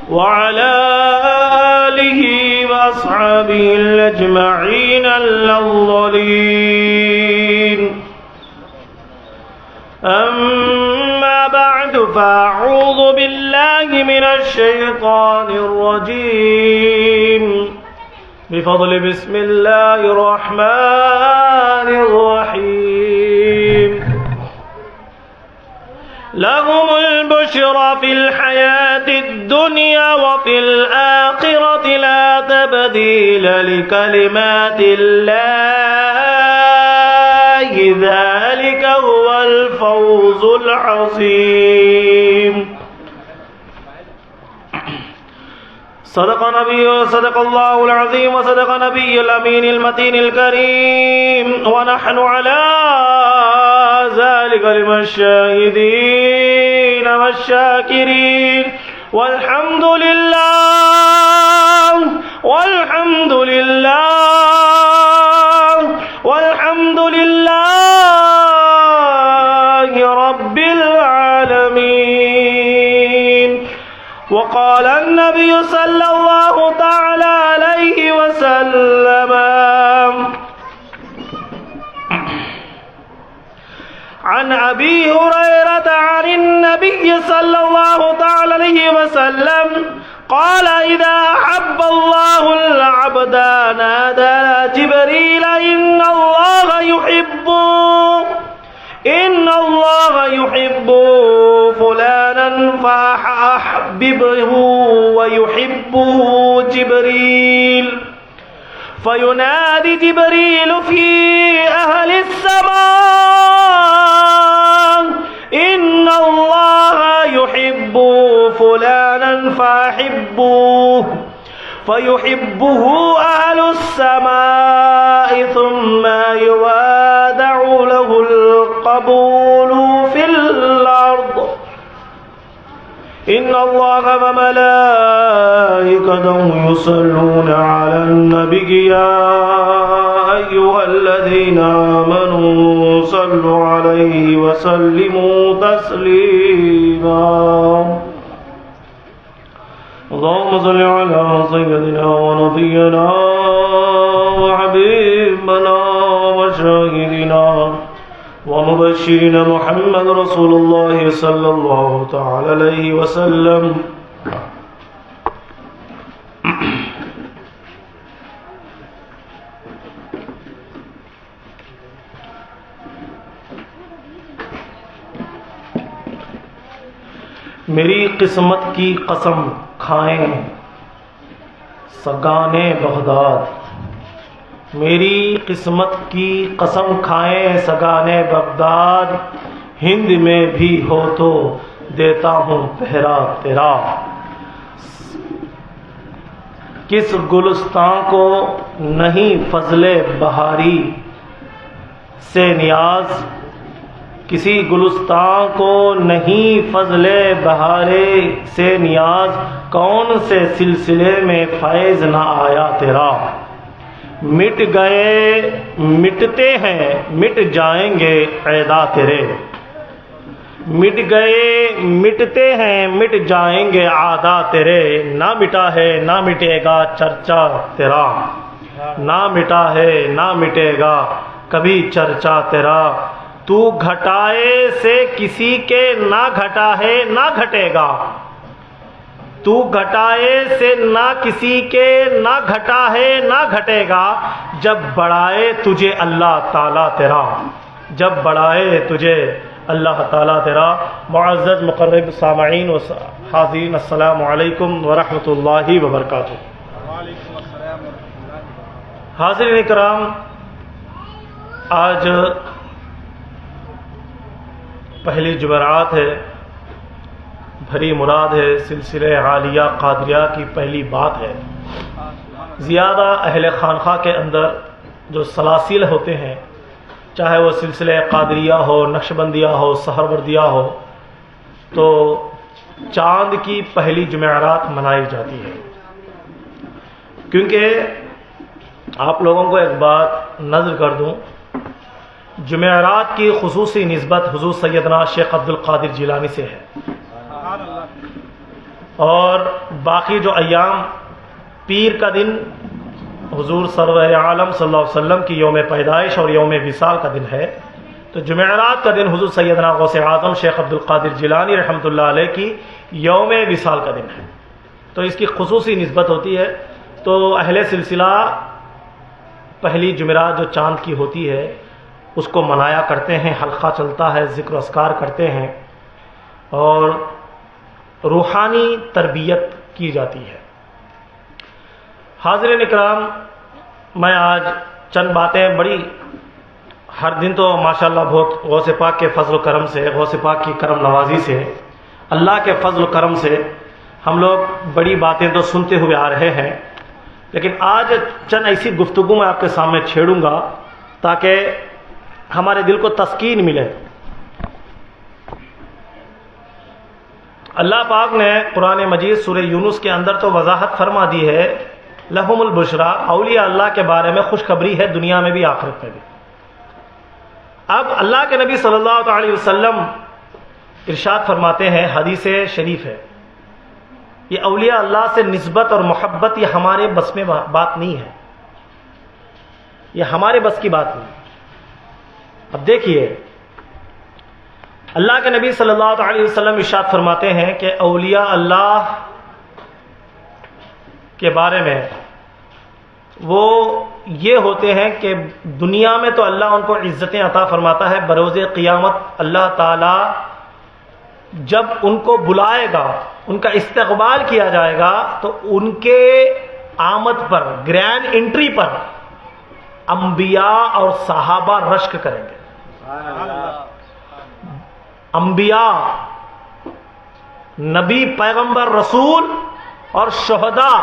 وعلى آله وأصحابه الأجمعين الأفضلين. أما بعد فأعوذ بالله من الشيطان الرجيم بفضل بسم الله الرحمن الرحيم. لهم البشرى في الحياة الدنيا وفي الآخرة لا تبديل لكلمات الله ذلك هو الفوز العظيم. صدق الله العظيم وصدق نبي الأمين المتين الكريم ونحن على ذلك لمن الشاهدين والشاكرين والحمد لله والحمد لله والحمد لله رب العالمين. وقال النبي صلى الله تعالى عليه وسلم عن أبي هريرة عن النبي صلى الله تعالى عليه وسلم قال إذا أحب الله العبد نادى جبريل إن الله يحب فلانا فأحببه ويحبه جبريل فينادي جبريل في أهل السماء إن الله يحب فلانا فأحبوه فيحبه أهل السماء ثم يوادع له القبول في الأرض. إن الله وملائكته يصلون على النبي يا أيها الذين آمنوا صلوا عليه وسلموا تسليما. اللهم صل على سيدنا ونبينا وحبيبنا وشاهدنا ومبشرنا محمد رسول الله صلى الله تعالى عليه وسلم. میری قسمت کی قسم کھائیں سگانے بغداد. میری قسمت کی قسم کھائیں سگانے بغداد. ہند میں بھی ہو تو دیتا ہوں پہرا تیرا. کس گلستان کو نہیں فضل بہاری سے نیاز. کسی گلستان کو نہیں فضل بہارے سے نیاز. کون سے سلسلے میں فیض نہ آیا تیرا. مٹ گئے مٹتے ہیں مٹ جائیں گے عیدا تیرے. مٹ گئے مٹتے ہیں مٹ جائیں گے عادا تیرے. نہ مٹا ہے نہ مٹے گا چرچا تیرا. نہ مٹا ہے نہ مٹے گا کبھی چرچا تیرا. تو گھٹائے سے کسی کے نہ گھٹا ہے نہ گھٹے گا. تو گھٹائے سے نہ کسی کے نہ گھٹا ہے نہ گھٹے گا. جب بڑھائے تجھے اللہ تعالیٰ تیرا. جب بڑھائے تجھے اللہ تعالیٰ تیرا. معزز مقرب سامعین و حاضرین السلام علیکم ورحمۃ اللہ وبرکاتہ. حاضرین کرام، آج پہلی جمعرات ہے. بھری مراد ہے. سلسلہ عالیہ قادریہ کی پہلی بات ہے. زیادہ اہل خانقاہ کے اندر جو سلاسل ہوتے ہیں، چاہے وہ سلسلہ قادریہ ہو، نقشبندیہ ہو، سہروردیہ ہو، تو چاند کی پہلی جمعرات منائی جاتی ہے. کیونکہ آپ لوگوں کو ایک بات نظر کر دوں، جمعرات کی خصوصی نسبت حضور سیدنا شیخ عبد القادر جیلانی سے ہے. اور باقی جو ایام، پیر کا دن حضور سرور عالم صلی اللہ علیہ وسلم کی یوم پیدائش اور یوم وصال کا دن ہے، تو جمعرات کا دن حضور سیدنا غوث اعظم شیخ عبد القادر جیلانی رحمۃ اللہ علیہ کی یوم وصال کا دن ہے، تو اس کی خصوصی نسبت ہوتی ہے۔ تو اہل سلسلہ پہلی جمعرات جو چاند کی ہوتی ہے اس کو منایا کرتے ہیں، حلقہ چلتا ہے، ذکر و اذکار کرتے ہیں اور روحانی تربیت کی جاتی ہے۔ حاضرین اکرام، میں آج چند باتیں بڑی، ہر دن تو ماشاءاللہ بہت غوث پاک کے فضل و کرم سے، غوث پاک کی کرم نوازی سے، اللہ کے فضل و کرم سے ہم لوگ بڑی باتیں تو سنتے ہوئے آ رہے ہیں، لیکن آج چند ایسی گفتگو میں آپ کے سامنے چھیڑوں گا تاکہ ہمارے دل کو تسکین ملے۔ اللہ پاک نے قرآن مجید سورہ یونس کے اندر تو وضاحت فرما دی ہے، لہم البشرا، اولیاء اللہ کے بارے میں خوشخبری ہے، دنیا میں بھی آخرت میں بھی۔ اب اللہ کے نبی صلی اللہ علیہ وسلم ارشاد فرماتے ہیں، حدیث شریف ہے، یہ اولیاء اللہ سے نسبت اور محبت یہ ہمارے بس میں بات نہیں ہے، یہ ہمارے بس کی بات نہیں۔ اب دیکھیے، اللہ کے نبی صلی اللہ علیہ وسلم ارشاد فرماتے ہیں کہ اولیاء اللہ کے بارے میں وہ یہ ہوتے ہیں کہ دنیا میں تو اللہ ان کو عزتیں عطا فرماتا ہے، بروز قیامت اللہ تعالی جب ان کو بلائے گا، ان کا استقبال کیا جائے گا، تو ان کے آمد پر، گرینڈ انٹری پر انبیاء اور صحابہ رشک کریں گے۔ انبیاء، نبی، پیغمبر، رسول اور شہداء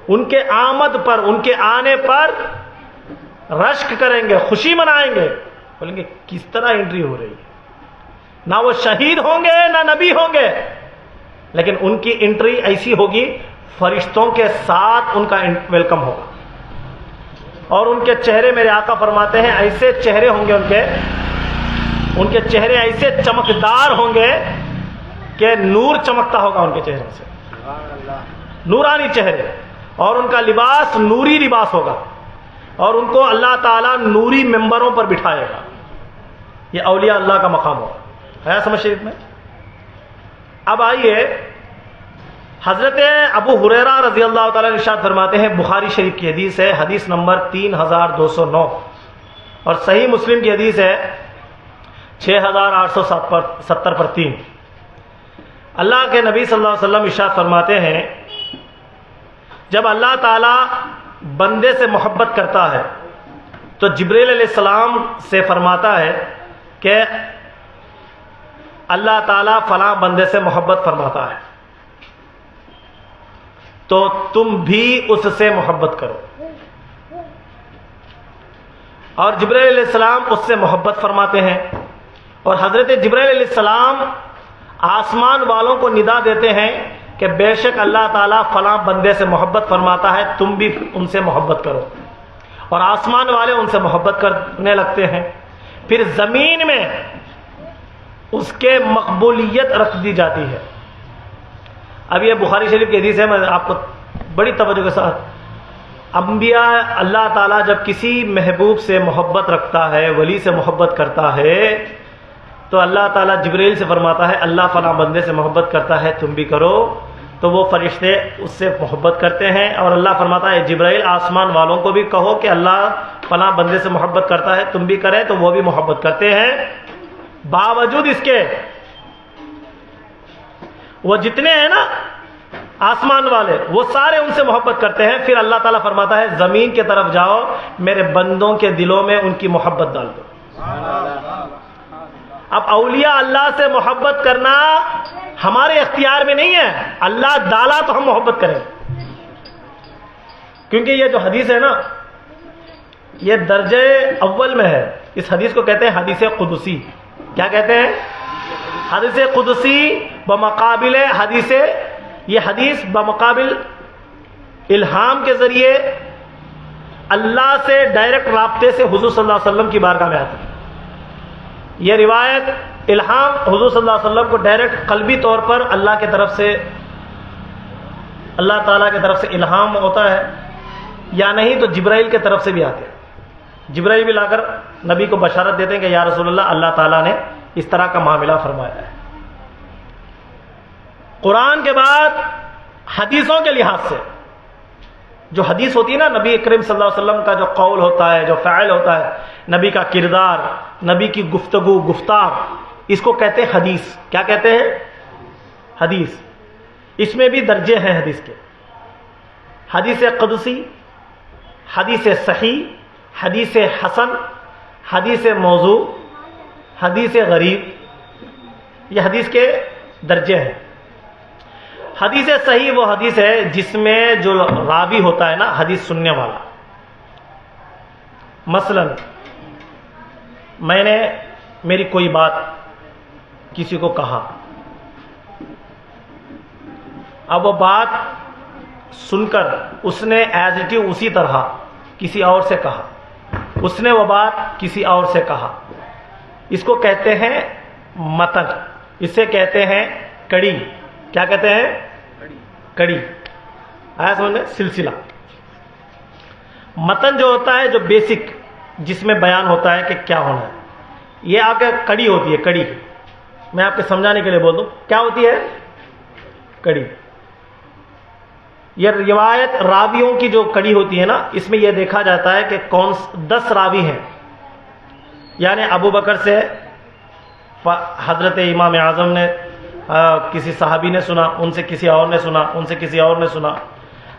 ان کے آمد پر، ان کے آنے پر رشک کریں گے، خوشی منائیں گے، بولیں گے کس طرح انٹری ہو رہی ہے۔ نہ وہ شہید ہوں گے نہ نبی ہوں گے، لیکن ان کی انٹری ایسی ہوگی، فرشتوں کے ساتھ ان کا ویلکم ہوگا، اور ان کے چہرے، میرے آقا فرماتے ہیں ایسے چہرے ہوں گے ان کے چہرے ایسے چمکدار ہوں گے کہ نور چمکتا ہوگا ان کے چہروں سے، نورانی چہرے، اور ان کا لباس نوری لباس ہوگا، اور ان کو اللہ تعالیٰ نوری ممبروں پر بٹھائے گا۔ یہ اولیاء اللہ کا مقام ہوگا، ہے سمجھ شریف میں۔ اب آئیے، حضرت ابو ہریرہ رضی اللہ تعالیٰ ارشاد فرماتے ہیں، بخاری شریف کی حدیث ہے، حدیث نمبر 3209، اور صحیح مسلم کی حدیث ہے 6870 پر 3۔ اللہ کے نبی صلی اللہ علیہ وسلم ارشاد فرماتے ہیں، جب اللہ تعالیٰ بندے سے محبت کرتا ہے تو جبریل علیہ السلام سے فرماتا ہے کہ اللہ تعالیٰ فلاں بندے سے محبت فرماتا ہے، تو تم بھی اس سے محبت کرو، اور جبریل علیہ السلام اس سے محبت فرماتے ہیں، اور حضرت جبریل علیہ السلام آسمان والوں کو ندا دیتے ہیں کہ بے شک اللہ تعالیٰ فلاں بندے سے محبت فرماتا ہے، تم بھی ان سے محبت کرو، اور آسمان والے ان سے محبت کرنے لگتے ہیں۔ پھر زمین میں اس کے مقبولیت رکھ دی جاتی ہے۔ اب یہ بخاری شریف کی حدیث ہے، میں آپ کو بڑی توجہ کے ساتھ، انبیاء، اللہ تعالیٰ جب کسی محبوب سے محبت رکھتا ہے، ولی سے محبت کرتا ہے، تو اللہ تعالیٰ جبریل سے فرماتا ہے اللہ فلاں بندے سے محبت کرتا ہے، تم بھی کرو، تو وہ فرشتے اس سے محبت کرتے ہیں، اور اللہ فرماتا ہے جبرائیل آسمان والوں کو بھی کہو کہ اللہ فلاں بندے سے محبت کرتا ہے، تم بھی کریں، تو وہ بھی محبت کرتے ہیں۔ باوجود اس کے وہ جتنے ہیں نا آسمان والے، وہ سارے ان سے محبت کرتے ہیں۔ پھر اللہ تعالیٰ فرماتا ہے زمین کی طرف جاؤ، میرے بندوں کے دلوں میں ان کی محبت ڈال دو۔ اب اولیاء اللہ سے محبت کرنا ہمارے اختیار میں نہیں ہے، اللہ ڈالا تو ہم محبت کریں، کیونکہ یہ جو حدیث ہے نا یہ درجے اول میں ہے۔ اس حدیث کو کہتے ہیں حدیث قدسی۔ کیا کہتے ہیں؟ حدیث قدسی بمقابل حدیث، یہ حدیث بمقابل الہام کے ذریعے اللہ سے ڈائریکٹ رابطے سے حضور صلی اللہ علیہ وسلم کی بارگاہ میں آتی ہے۔ یہ روایت الہام حضور صلی اللہ علیہ وسلم کو ڈائریکٹ قلبی طور پر اللہ کی طرف سے، اللہ تعالیٰ کی طرف سے الہام ہوتا ہے، یا نہیں تو جبرائیل کی طرف سے بھی آتے ہیں۔ جبرائیل بھی لا کر نبی کو بشارت دیتے ہیں کہ یا رسول اللہ، اللہ تعالیٰ نے اس طرح کا معاملہ فرمایا ہے۔ قرآن کے بعد حدیثوں کے لحاظ سے جو حدیث ہوتی ہے نا، نبی کریم صلی اللہ علیہ وسلم کا جو قول ہوتا ہے، جو فعل ہوتا ہے، نبی کا کردار، نبی کی گفتگو، گفتار، اس کو کہتے ہیں حدیث۔ کیا کہتے ہیں؟ حدیث۔ اس میں بھی درجے ہیں حدیث کے، حدیث قدسی، حدیث صحیح، حدیث حسن، حدیث موضوع، حدیث غریب، یہ حدیث کے درجے ہیں۔ حدیث صحیح وہ حدیث ہے جس میں جو راوی ہوتا ہے نا، حدیث سننے والا، مثلا میں نے میری کوئی بات کسی کو کہا، اب وہ بات سن کر اس نے ایز اٹ از اسی طرح کسی اور سے کہا، اس نے وہ بات کسی اور سے کہا، اس کو کہتے ہیں متن، اسے کہتے ہیں کڑی۔ کیا کہتے ہیں؟ کڑی۔ آیا سمجھ میں؟ سلسلہ۔ متن جو ہوتا ہے، جو بیسک، جس میں بیان ہوتا ہے کہ کیا ہونا ہے، یہ آپ کے کڑی ہوتی ہے۔ کڑی میں آپ کے سمجھانے کے لیے بول دوں، کیا ہوتی ہے؟ کڑی۔ یہ روایت راویوں کی جو کڑی ہوتی ہے نا، اس میں یہ دیکھا جاتا ہے کہ 10 راوی ہیں، یعنی ابو بکر سے حضرت امام اعظم نے، کسی صحابی نے سنا، ان سے کسی اور نے سنا، ان سے کسی اور نے سنا۔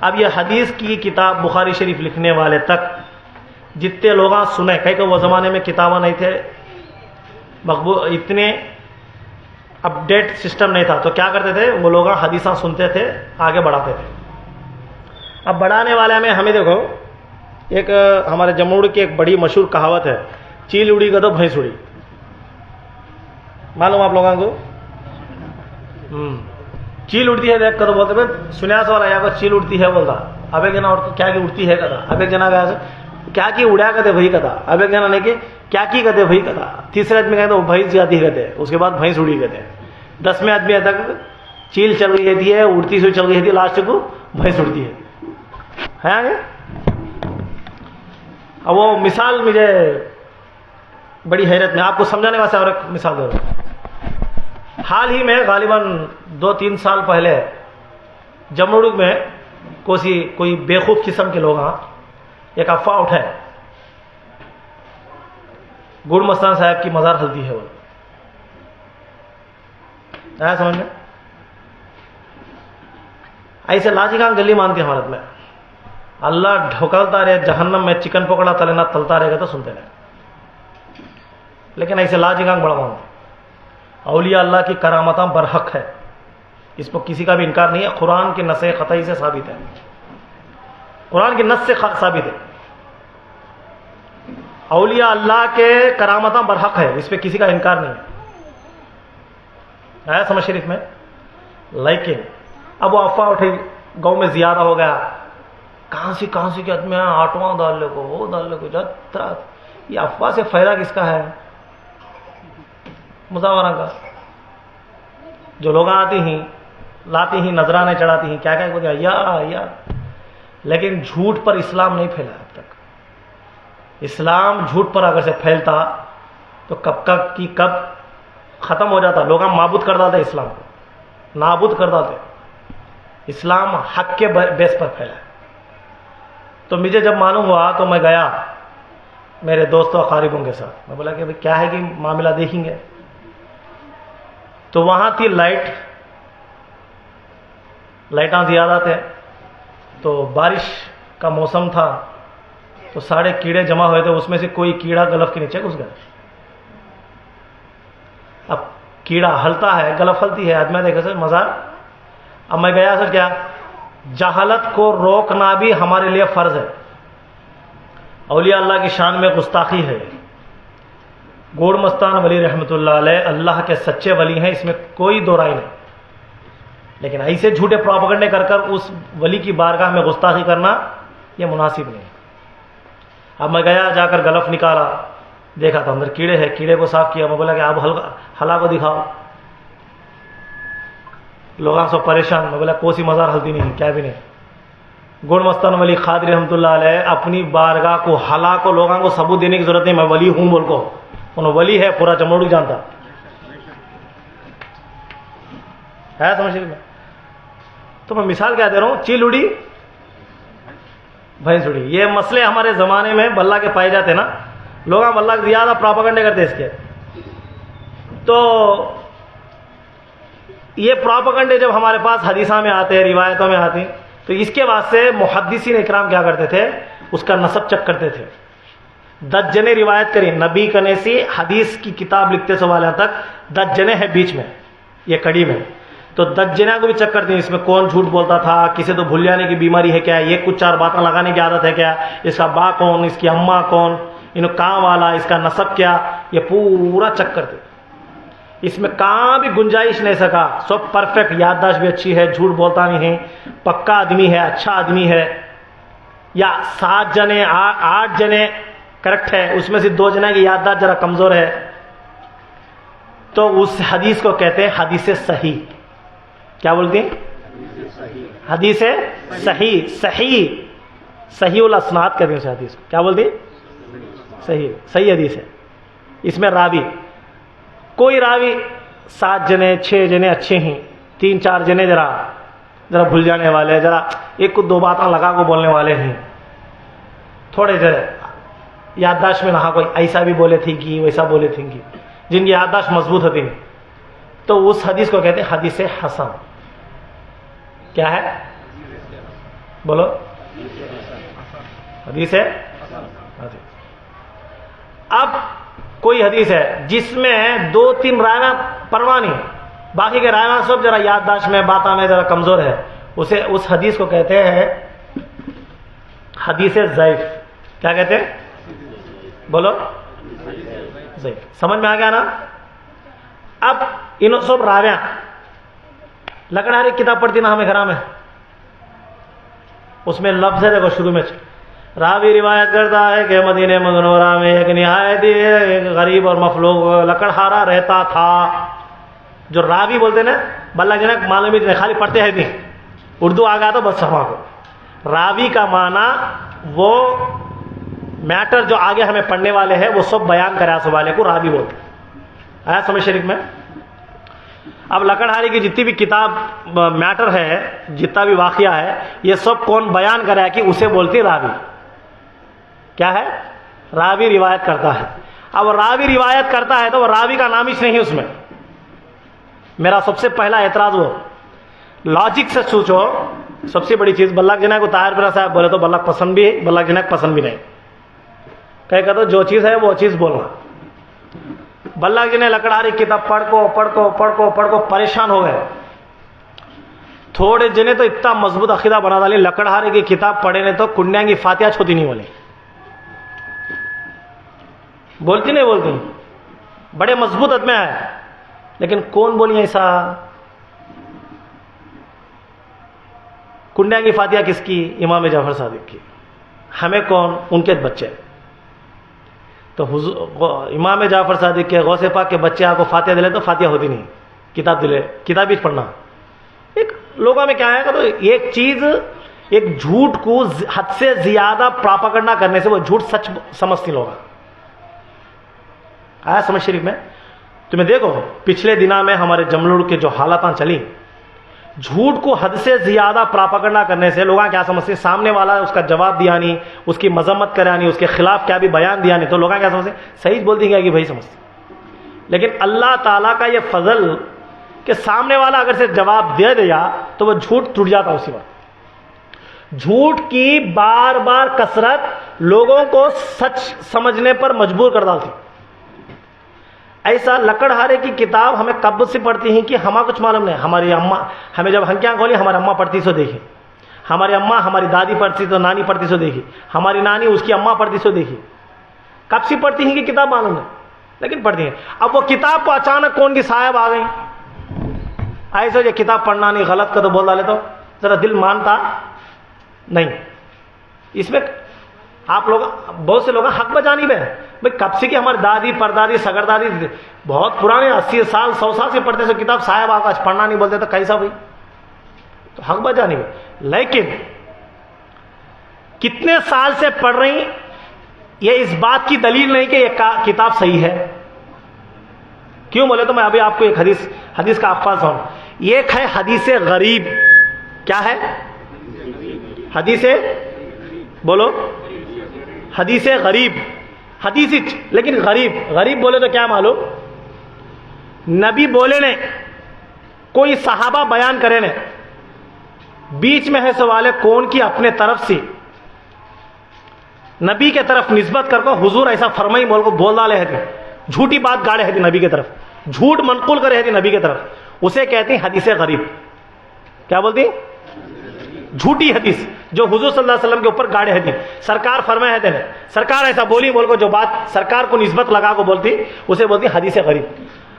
اب یہ حدیث کی کتاب بخاری شریف لکھنے والے تک جتنے لوگ سنے، کہ وہ زمانے میں کتابیں نہیں تھے، اتنے اپڈیٹ سسٹم نہیں تھا، تو کیا کرتے تھے وہ لوگ؟ حدیثاں سنتے تھے، آگے بڑھاتے تھے۔ اب بڑھانے والے میں ہمیں دیکھو، ایک ہمارے جموڑ کی ایک بڑی مشہور کہاوت ہے، چیل اڑی گدو بھینس اڑی، معلوم آپ لوگوں کو؟ چیل اڑتی ہے دیکھ کر تو بولتے بھائی سنیا سوال آیا کہ چیل اڑتی ہے، بولتا اب ایک جنا کیا کی اڑتی ہے کہتا، اب ایک جنا کیا کی اڑیا کہتے بھائی کہتا، اب ایک جنا نہیں کہ کیا کی کہتے بھائی کہتا، تیسرے آدمی کہتے وہ بھینس جاتی کہتے، اس کے بعد بھینس اڑی کہتے، 10ویں آدمی تک چیل چل رہی رہتی ہے، اڑتی سے چل رہی رہتی ہے، لاسٹ کو بھینس اڑتی ہے آگے۔ اب وہ مثال مجھے بڑی حیرت میں، آپ کو سمجھانے واسطے اور ایک مثال دے رہا ہوں۔ حال ہی میں غالباً 2-3 سال پہلے جموڑ میں کوئی بیوقوف قسم کے لوگ ایک افواہ اٹھائے، گڑ مستان صاحب کی مزار ہلدی ہے، وہ آیا سمجھ میں؟ ایسے لاجی کام گلی مانتی حالت میں اللہ ڈھوکلتا رہے جہنم میں، چکن پکوڑا تلنا تلتا رہے گا تو سنتے رہے، لیکن ایسے لاجی کام بڑا مانتے۔ اولیاء اللہ کی کرامتاں برحق ہے، اس پر کسی کا بھی انکار نہیں ہے، قرآن کی نص قطعی سے ثابت ہے، قرآن کی نص سے ثابت ہے، اولیاء اللہ کے کرامتاں برحق ہے، اس پہ کسی کا انکار نہیں ہے، آیا سمجھ شریف میں؟ لیکن اب وہ افواہ اٹھی، گاؤں میں زیادہ ہو گیا، کہاں سے کہ آدمی آٹواں ڈال لے کو، وہ ڈال لے کو، یہ افواہ سے فائدہ کس کا ہے؟ مزاورہ کا۔ جو لوگ آتی ہیں لاتی ہیں، نذرانے چڑھاتی ہیں، کیا کیا یا لیکن جھوٹ پر اسلام نہیں پھیلا اب تک۔ اسلام جھوٹ پر اگر سے پھیلتا تو کب ختم ہو جاتا، لوگ معبود کر ڈالتے، اسلام کو نابود کر ڈالتے۔ اسلام حق کے بیس پر پھیلا ہے۔ تو مجھے جب معلوم ہوا تو میں گیا میرے دوستوں اقاربوں کے ساتھ، میں بولا کہ کیا ہے کہ معاملہ دیکھیں گے، تو وہاں تھی لائٹاں زیادہ تھے، تو بارش کا موسم تھا، تو سارے کیڑے جمع ہوئے تھے، اس میں سے کوئی کیڑا گلف کے نیچے گھس گیا۔ اب کیڑا ہلتا ہے، گلف ہلتی ہے، آدمی دیکھا سر مزار۔ اب میں گیا سر، کیا جہالت کو روکنا بھی ہمارے لیے فرض ہے، اولیاء اللہ کی شان میں گستاخی ہے۔ گوڑ مستان ولی رحمۃ اللہ علیہ اللہ کے سچے ولی ہیں، اس میں کوئی دو رائے نہیں، لیکن ایسے جھوٹے پروپیگنڈے کر اس ولی کی بارگاہ میں گستاخی کرنا یہ مناسب نہیں۔ اب میں گیا، جا کر گلف نکالا، دیکھا تو اندر کیڑے ہیں, کیڑے کو صاف کیا. میں بولا کہ آپ حلا کو دکھاؤ. لوگوں سے پریشان. میں بولا کوسی مزار ہلتی نہیں, کیا بھی نہیں. گڑ مستان ولی قادری رحمۃ اللہ علیہ اپنی بارگاہ کو حلا کو لوگوں کو ثبوت دینے کی ضرورت نہیں, میں ولی ہوں بول کو. انہوں ولی ہے پورا جموڑ جانتا ہے, سمجھ میں. تو میں مثال کیا دے رہا ہوں, چیل اڑی بھینس اڑی. یہ مسئلے ہمارے زمانے میں بلّہ کے پائے جاتے نا, لوگ ہم اللہ کے زیادہ پراپاگنڈے کرتے اس کے. تو یہ پراپاگنڈے جب ہمارے پاس حدیثہ میں آتے ہیں, روایتوں میں آتے ہیں, تو اس کے واسطے محدثین اکرام کیا کرتے تھے, اس کا نسب چیک کرتے تھے. 10 جنے روایت کری نبی کنے سے حدیث کی کتاب لکھتے سو والے تک 10 جنے ہیں بیچ میں یہ کڑی میں. تو 10 جنے کو بھی چیک کرتے ہیں, اس میں کون جھوٹ بولتا تھا, کسی تو بھول جانے کی بیماری ہے کیا, یہ کچھ 4 باتیں لگانے کی عادت ہے کیا, اس کا با کون, اس کی اماں کون, انہوں کہاں والا, اس کا نسب کیا, یہ پورا چیک کرتے. اس میں کہاں بھی گنجائش نہیں سکا, سب پرفیکٹ, یادداشت بھی اچھی ہے, جھوٹ بولتا نہیں ہے, پکا آدمی ہے, اچھا آدمی ہے. یا 7 جنے 8 جنے کریکٹ ہے, اس میں سے 2 جنے کی یادداشت ذرا کمزور ہے, تو اس حدیث کو کہتے ہیں حدیث صحیح. کیا بولتے ہیں, حدیث صحیح. صحیح صحیح الاسناد کہتے ہیں اس حدیث کو. کیا بولتے ہیں, صحیح صحیح حدیث ہے. اس میں راوی, کوئی راوی 7 جنے 6 جنے اچھے ہیں, 3-4 جنے ذرا بھول جانے والے, ذرا 1-2 باتیں لگا کو بولنے والے ہیں, تھوڑے ذرا یادداشت میں نہ کوئی ایسا بھی بولے تھے کہ ویسا بولے تھے کہ, جن کی یادداشت مضبوط ہوتی نہیں, تو اس حدیث کو کہتے ہیں حدیث حسن. کیا ہے بولو, حدیث ہے. اب کوئی حدیث ہے جس میں 2-3 رائیاں پروانی, باقی کے رائیاں سب ذرا یادداشت میں باتوں میں ذرا کمزور ہے, اسے اس حدیث کو کہتے ہیں حدیث ضعیف. کیا کہتے ہیں بولو, ضعیف. سمجھ میں آ گیا نا. اب انہوں سب راویاں لکڑہاری کتاب پڑھتی نا ہمیں گھر میں, اس میں لفظ ہے دیکھو شروع میں, راوی روایت کرتا ہے کہ مدینہ منورہ میں ایک نہایت غریب اور مفلوج لکڑہارا رہتا تھا. جو راوی بولتے نا بلّہ جنک معلوم ہی خالی پڑھتے ہیں نہیں, اردو آ گیا تو بس سما کو. راوی کا معنی وہ میٹر جو آگے ہمیں پڑھنے والے ہیں وہ سب بیان کرے اس والے کو راوی بولتے ہیں. آیا سمجھ شریف میں. اب لکڑہاری کی جتنی بھی کتاب میٹر ہے, جتنا بھی واقعہ ہے, یہ سب کون بیان کرا کہ اسے بولتے راوی. کیا ہے, راوی روایت کرتا ہے. اب راوی روایت کرتا ہے تو وہ راوی کا نام ہی نہیں اس میں. میرا سب سے پہلا اعتراض وہ لاجک سے سوچو. سب سے بڑی چیز بلّہ جناح کو طاہر پرا صاحب بولے تو بلّہ پسند بھی ہے, بلّہ جناح پسند بھی نہیں. کہ تو جو چیز ہے وہ چیز بولنا. بلّہ جناح لکڑہاری کتاب پڑھ کو پریشان ہو گئے. تھوڑے جنے تو اتنا مضبوط عقیدہ بنا ڈالی, لکڑہاری کی کتاب پڑھے نے تو کنڈیاں کی فاتحہ چھوتی نہیں بولے, بولتی نہیں بولتی, بڑے مضبوط عدمے ہے. لیکن کون بولی ایسا, کنڈیاں کی فاتحہ کس کی, امام جعفر صادق کی. ہمیں کون, ان کے بچے. تو امام جعفر صادق کے غوث پاک کے بچے آپ کو فاتحہ دلے تو فاتحہ ہوتی نہیں, کتاب دلے, کتاب ہی پڑھنا. ایک لوگوں میں کیا ہے کہ تو ایک چیز, ایک جھوٹ کو حد سے زیادہ پراپاگنڈا کرنے سے وہ جھوٹ سچ سمجھتی لوگ. آیا سمجھ شریف میں. تمہیں دیکھو پچھلے دنوں میں ہمارے جملوڑ کے جو حالاتاں چلی, جھوٹ کو حد سے زیادہ پراپاگنڈا کرنے سے لوگ کیا سمجھتے ہیں, سامنے والا اس کا جواب دیا نہیں, اس کی مذمت کرا نہیں, اس کے خلاف کیا بھی بیان دیا نہیں, تو لوگ کیا سمجھتے ہیں, صحیح بولتی ہیں کہ بھائی سمجھتے. لیکن اللہ تعالیٰ کا یہ فضل کہ سامنے والا اگر سے جواب دے دیا تو وہ جھوٹ ٹوٹ جاتا اسی وقت. جھوٹ کی بار بار کثرت لوگوں کو سچ سمجھنے پر مجبور کر ڈالتی. ایسا لکڑہارے کی کتاب ہمیں کب سے پڑھتی ہیں کہ ہمیں کچھ معلوم نہیں. ہماری اماں ہمیں جب ہنکیاں کھولی, ہماری اماں پڑھتی سو دیکھی, ہماری اماں ہماری دادی پڑھتی تو نانی پڑھتی سو دیکھی, ہماری نانی اس کی اماں پڑھتی سو دیکھی. کب سے پڑھتی ہیں کہ کتاب معلوم ہے, لیکن پڑھتی ہیں. اب وہ کتاب کو اچانک کون کی صاحب آ گئی, ایسے یہ کتاب پڑھنا نہیں, غلط کا تو بول ڈالے تو ذرا دل مانتا نہیں. اس میں آپ لوگ بہت سے لوگ حق بجانب ہیں بھائی، کب سے کہ ہماری دادی پردادی سگردادی بہت پرانے 80 سال 100 سال سے پڑھتے سے کتاب، صاحب آکاش پڑھنا نہیں بولتے تو کیسا بھائی؟ تو حق بجانب ہے. لیکن کتنے سال سے پڑھ رہی یہ اس بات کی دلیل نہیں کہ یہ کتاب صحیح ہے. کیوں بولے تو میں ابھی آپ کو ایک حدیث کا الفاظ ہوں. ایک ہے حدیث غریب. کیا ہے حدیث؟ بولو. حدیث غریب، حدیث لیکن غریب بولے تو کیا معلوم؟ نبی بولے نے، کوئی صحابہ بیان کرے نے، بیچ میں ہے سوال کون کی اپنے طرف سے نبی کے طرف نسبت کر کو حضور ایسا فرمائی بول کو بول ڈالے ہے، جھوٹی بات گاڑے ہے نبی کے طرف، جھوٹ منقول کرے ہے نبی کے طرف، اسے کہتے ہیں حدیث غریب. کیا بولتی؟ جھوٹی حدیث جو حضور صلی اللہ علیہ وسلم کے اوپر گاڑے حدیث. سرکار فرمائے ہیں سرکار ایسا بولی بول کو جو بات سرکار کو نسبت لگا کو بولتی اسے بولتی حدیث غریب.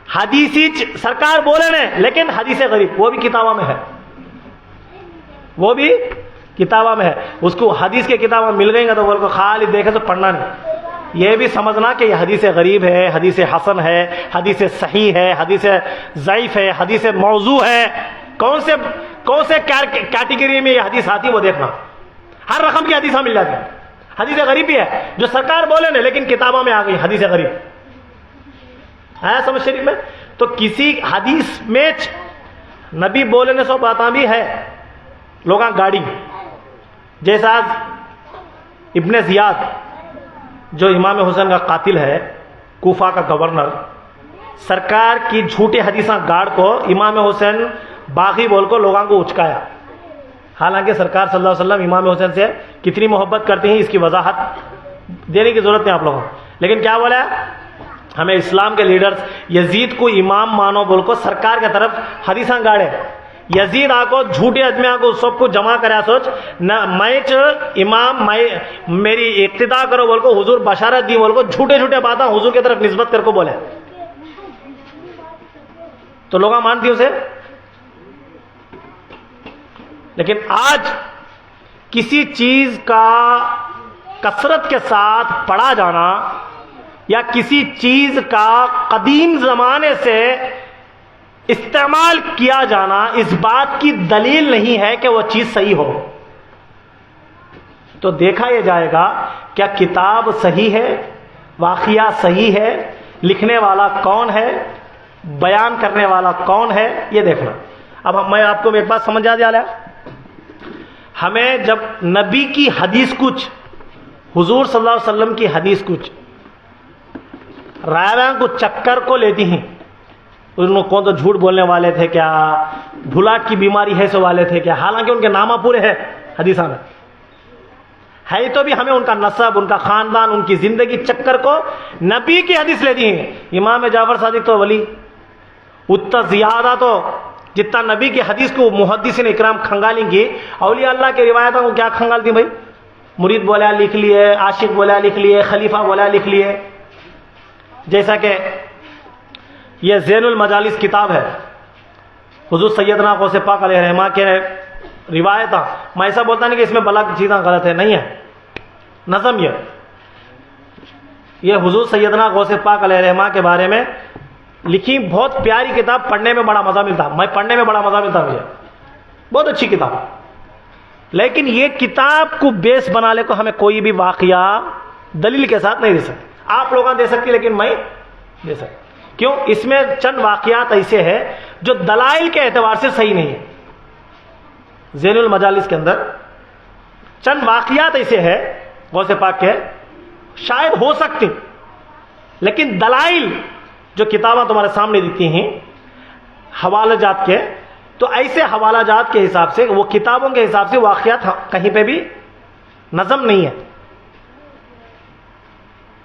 حدیث سرکار بولے نے لیکن حدیث غریب وہ بھی کتابوں میں ہے، وہ بھی کتابوں میں ہے. اس کو حدیث کے کتابیں مل گئی گا تو بول کو خالی دیکھے تو پڑھنا نہیں، یہ بھی سمجھنا کہ یہ حدیث غریب ہے، حدیث حسن ہے، حدیث صحیح ہے، حدیث ضعیف ہے، حدیث موضوع ہے. کون سے کیٹیگری میں یہ حدیث آتی وہ دیکھنا. ہر رقم کی حدیث مل جاتی ہے. حدیث غریب بھی ہے جو سرکار بولے نا لیکن کتابوں میں آ گئی حدیث غریب ہے سمجھ شریف میں. تو کسی حدیث میں نبی بولنے سو باتاں بھی ہے لوگاں گاڑی. جیسا ابن زیاد جو امام حسین کا قاتل ہے، کوفہ کا گورنر، سرکار کی جھوٹے حدیثاں گاڑ کو امام حسین باغی بول کو لوگوں کو اچکایا. حالانکہ سرکار صلی اللہ علیہ وسلم امام حسین سے کتنی محبت کرتے ہیں اس کی وضاحت دینے کی ضرورت نہیں آپ لوگوں کو. لیکن کیا بولا ہمیں اسلام کے لیڈرز یزید کو امام مانو بول کو سرکار کی طرف حدیثاں گاڑے. یزید آ کو جھوٹے آدمی آ کو سب کو جمع کرا سوچ نہ میں امام میں میری اقتدا کرو بول کو حضور بشارت دی بول کو جھوٹے باتیں حضور کی طرف نسبت کر کو بولے تو لوگ مانتی اسے. لیکن آج کسی چیز کا کثرت کے ساتھ پڑھا جانا یا کسی چیز کا قدیم زمانے سے استعمال کیا جانا اس بات کی دلیل نہیں ہے کہ وہ چیز صحیح ہو. تو دیکھا یہ جائے گا کیا کتاب صحیح ہے، واقعہ صحیح ہے، لکھنے والا کون ہے، بیان کرنے والا کون ہے، یہ دیکھنا. اب میں آپ کو ایک بات سمجھا دیا لیا. ہمیں جب نبی کی حدیث کچھ، حضور صلی اللہ علیہ وسلم کی حدیث کچھ رائے کو چکر کو لیتی ہیں، ان کون تو جھوٹ بولنے والے تھے کیا، بھلاٹ کی بیماری ہے سو والے تھے کیا، حالانکہ ان کے نامہ پورے ہیں حدیثہ میں ہے تو بھی ہمیں ان کا نسب، ان کا خاندان، ان کی زندگی چکر کو نبی کی حدیث لیتی ہیں. امام جعفر صادق تو ولی اتنا زیادہ تو جتنا نبی کی حدیث کو محدثین اکرام کھنگالیں گے، اولیاء اللہ کی روایتوں کو کیا کھنگال دی بھائی؟ مرید بولا لکھ لیے، عاشق بولا لکھ لیے، خلیفہ بولا لکھ لیے. جیسا کہ یہ زین المجالس کتاب ہے حضور سیدنا غوث پاک علیہ رحمہ کے روایت. میں ایسا بولتا نہیں کہ اس میں بلا کی چیزیں غلط ہے، نہیں ہے. نظم یہ حضور سیدنا غوث پاک علیہ رحمہ کے بارے میں لکھی بہت پیاری کتاب. پڑھنے میں بڑا مزہ ملتا، میں پڑھنے میں بڑا مزہ ملتا مجھے، بہت اچھی کتاب. لیکن یہ کتاب کو بیس بنانے کو ہمیں کوئی بھی واقعہ دلیل کے ساتھ نہیں دے سکتے. آپ لوگاں دے سکتی لیکن میں دے سکتا. کیوں؟ اس میں چند واقعات ایسے ہیں جو دلائل کے اعتبار سے صحیح نہیں ہے. زین المجالس کے اندر چند واقعات ایسے ہیں غوث پاک کے شاید ہو سکتے، لیکن دلائل جو کتابیں تمہارے سامنے دیتی ہیں حوالہ جات کے، تو ایسے حوالہ جات کے حساب سے وہ کتابوں کے حساب سے واقعات کہیں پہ بھی نظم نہیں ہے،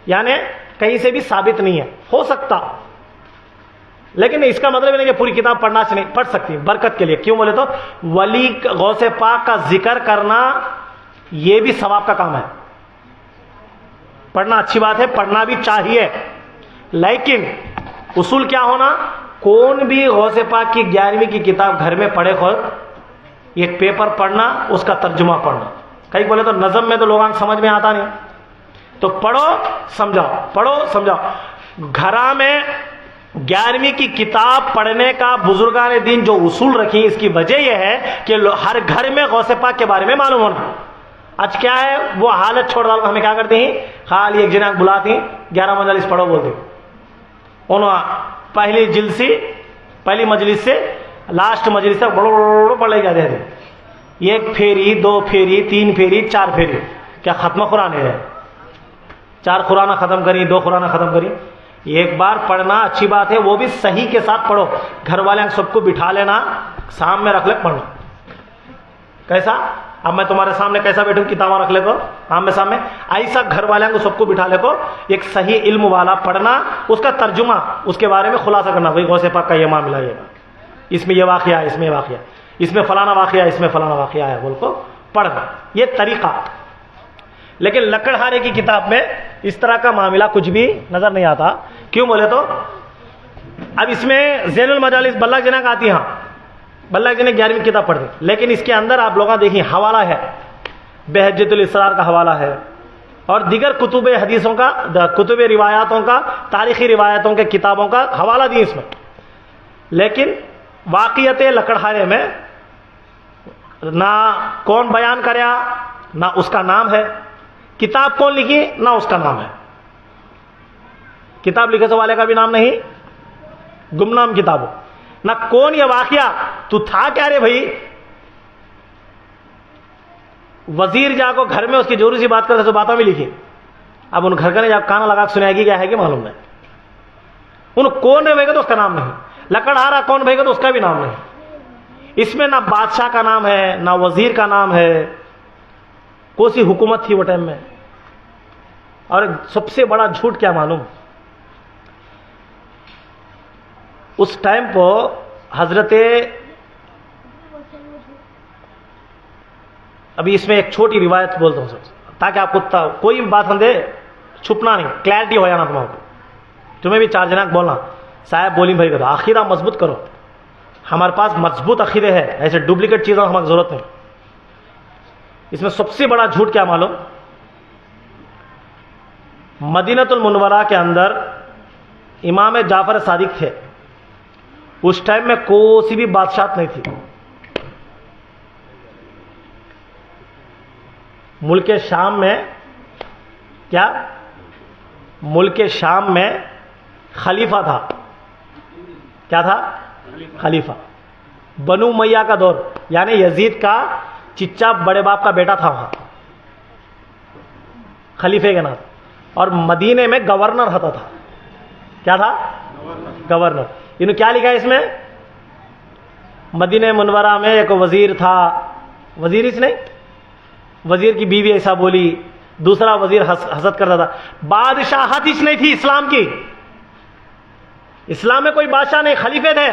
یعنی کہیں سے بھی ثابت نہیں ہے. ہو سکتا لیکن اس کا مطلب نہیں کہ پوری کتاب پڑھنا سے نہیں پڑھ سکتی برکت کے لیے. کیوں بولے تو ولی غوث پاک کا ذکر کرنا یہ بھی ثواب کا کام ہے. پڑھنا اچھی بات ہے، پڑھنا بھی چاہیے، لیکن اصول کیا ہونا، کون بھی غوث پاک کی 11ویں کی کتاب گھر میں پڑھے خود ایک پیپر پڑھنا، اس کا ترجمہ پڑھنا. کہیں بولے تو نظم میں تو لوگوں کو سمجھ میں آتا نہیں، تو پڑھو سمجھاؤ، پڑھو سمجھاؤ۔ گھرا میں 11ویں کی کتاب پڑھنے کا بزرگان دین جو اصول رکھی، اس کی وجہ یہ ہے کہ ہر گھر میں غوث پاک کے بارے میں معلوم ہونا۔ آج کیا ہے، وہ حالت چھوڑ ڈال، ہمیں کیا کرتے ہیں، خالی ایک جنہ بلاتے ہیں 11 مجلس پڑھو بولتے، انہوں پہلی جلد سے پہلی مجلس سے لاسٹ مجلس تک بڑو پڑھ لے جاتے ہیں، 1 پھیری 2 پھیری 3 پھیری 4 پھیری، کیا ختم قرآن ہے؟ 4 قرآن ختم کری، 2 قرآن ختم کری۔ ایک بار پڑھنا اچھی بات ہے، وہ بھی صحیح کے ساتھ پڑھو، گھر والے سب کو بٹھا لینا، سامنے رکھ لے پڑھنا۔ کیسا؟ اب میں تمہارے سامنے کیسا بیٹھوں، کتابیں رکھ لے کو آمنے سامنے، ایسا گھر والوں کو سب کو بٹھا لے کو، ایک صحیح علم والا پڑھنا، اس کا ترجمہ، اس کے بارے میں خلاصہ کرنا، بھائی غوث پاک کا یہ معاملہ ہے، اس میں یہ واقعہ ہے، اس میں یہ واقعہ، اس میں فلانا واقعہ ہے، اس میں فلانا واقعہ ہے، بول کو پڑھنا، یہ طریقہ۔ لیکن لکڑہارے کی کتاب میں اس طرح کا معاملہ کچھ بھی نظر نہیں آتا۔ کیوں بولے تو اب اس میں ذیل المجالس بلّہ جناح کا آتی، ہاں بلّہ جناح 11ویں کتاب پڑھتے، لیکن اس کے اندر آپ لوگ دیکھیں حوالہ ہے، بحجۃ الاسرار کا حوالہ ہے، اور دیگر کتب حدیثوں کا، کتب روایاتوں کا، تاریخی روایتوں کے کتابوں کا حوالہ دی اس میں، لیکن واقعیت لکڑہارے میں نہ کون بیان کریا، نہ اس کا نام ہے، کتاب کون لکھی، نہ اس کا نام ہے، کتاب لکھے سے والے کا بھی نام نہیں، گمنام کتاب ہو، نہ کون یہ واقعہ تو تھا کیا رے بھائی، وزیر جا کو گھر میں اس کی ضروری سی بات کرتے تو باتوں میں لکھی، اب ان گھر کا نے جب کانا لگا سنائے گی کیا ہے کہ معلوم نہیں، ان کون رہے گا تو اس کا نام نہیں، لکڑہارا کون بھائی گا تو اس کا بھی نام نہیں، اس میں نہ بادشاہ کا نام ہے، نہ وزیر کا نام ہے، کون سی حکومت تھی وہ ٹائم میں۔ اور سب سے بڑا جھوٹ کیا معلوم، اس ٹائم کو حضرت، ابھی اس میں ایک چھوٹی روایت بولتا ہوں سب، تاکہ آپ کو کوئی بھی بات ہم دے چھپنا نہیں، کلیئرٹی ہو جانا تمہارے کو، تمہیں بھی 4 جنہ بولنا صاحب بولی بھائی کرو، عقیدہ مضبوط کرو، ہمارے پاس مضبوط عقیدے ہے، ایسے ڈپلیکیٹ چیزوں ہماری ضرورت نہیں۔ اس میں سب سے بڑا جھوٹ کیا معلوم، مدینۃ المنورہ کے اندر امام جعفر صادق تھے، اس ٹائم میں کوئی سی بھی بادشاہت نہیں تھی، ملک شام میں کیا، ملک شام میں خلیفہ تھا، کیا تھا، خلیفہ، بنو امیہ کا دور، یعنی یزید کا چچا بڑے باپ کا بیٹا تھا وہاں خلیفے کے نام، اور مدینے میں گورنر ہوتا تھا، کیا تھا، گورنر۔ انہوں کیا لکھا ہے اس میں، مدینہ منورہ میں ایک وزیر تھا، وزیر اس نہیں، وزیر کی بیوی ایسا بولی، دوسرا وزیر حسد کرتا تھا، بادشاہت اس نہیں تھی اسلام کی، اسلام میں کوئی بادشاہ نہیں، خلیفے تھے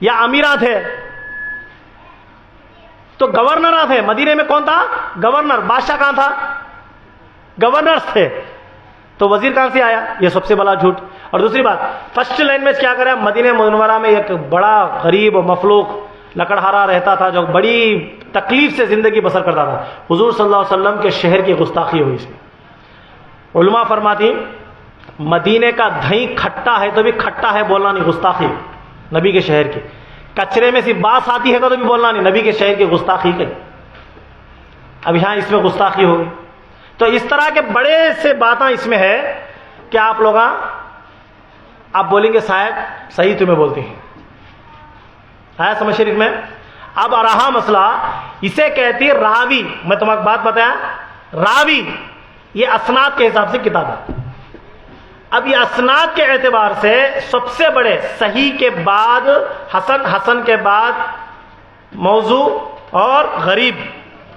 یا امیرات تھے، تو گورنر تھے، مدینے میں کون تھا، گورنر، بادشاہ کہاں تھا، گورنرز تھے، تو وزیر کہاں سے آیا، یہ سب سے بڑا جھوٹ۔ اور دوسری بات، فرسٹ لائن میں کیا کرا، مدینہ منورہ میں ایک بڑا غریب مفلوق لکڑہارا رہتا تھا، جو بڑی تکلیف سے زندگی بسر کرتا تھا، حضور صلی اللہ علیہ وسلم کے شہر کی گستاخی ہوئی اس میں۔ علماء فرماتی مدینے کا دہی کھٹا ہے تو بھی کھٹا ہے بولنا نہیں، گستاخی نبی کے شہر کی، کچرے میں سے بانس آتی ہے تو بھی بولنا نہیں، نبی کے شہر کی گستاخی کی۔ اب یہاں اس میں گستاخی ہوگی، تو اس طرح کے بڑے سے باتیں اس میں ہے کہ آپ لوگ آپ بولیں گے صاحب صحیح تمہیں بولتے ہیں، آیا سمجھ شریف میں۔ اب رہا مسئلہ، اسے کہتی راوی، میں تمہیں بات بتایا، راوی یہ اسناد کے حساب سے کتاب ہے۔ اب یہ اسناد کے اعتبار سے سب سے بڑے، صحیح کے بعد حسن، حسن کے بعد موضوع اور غریب،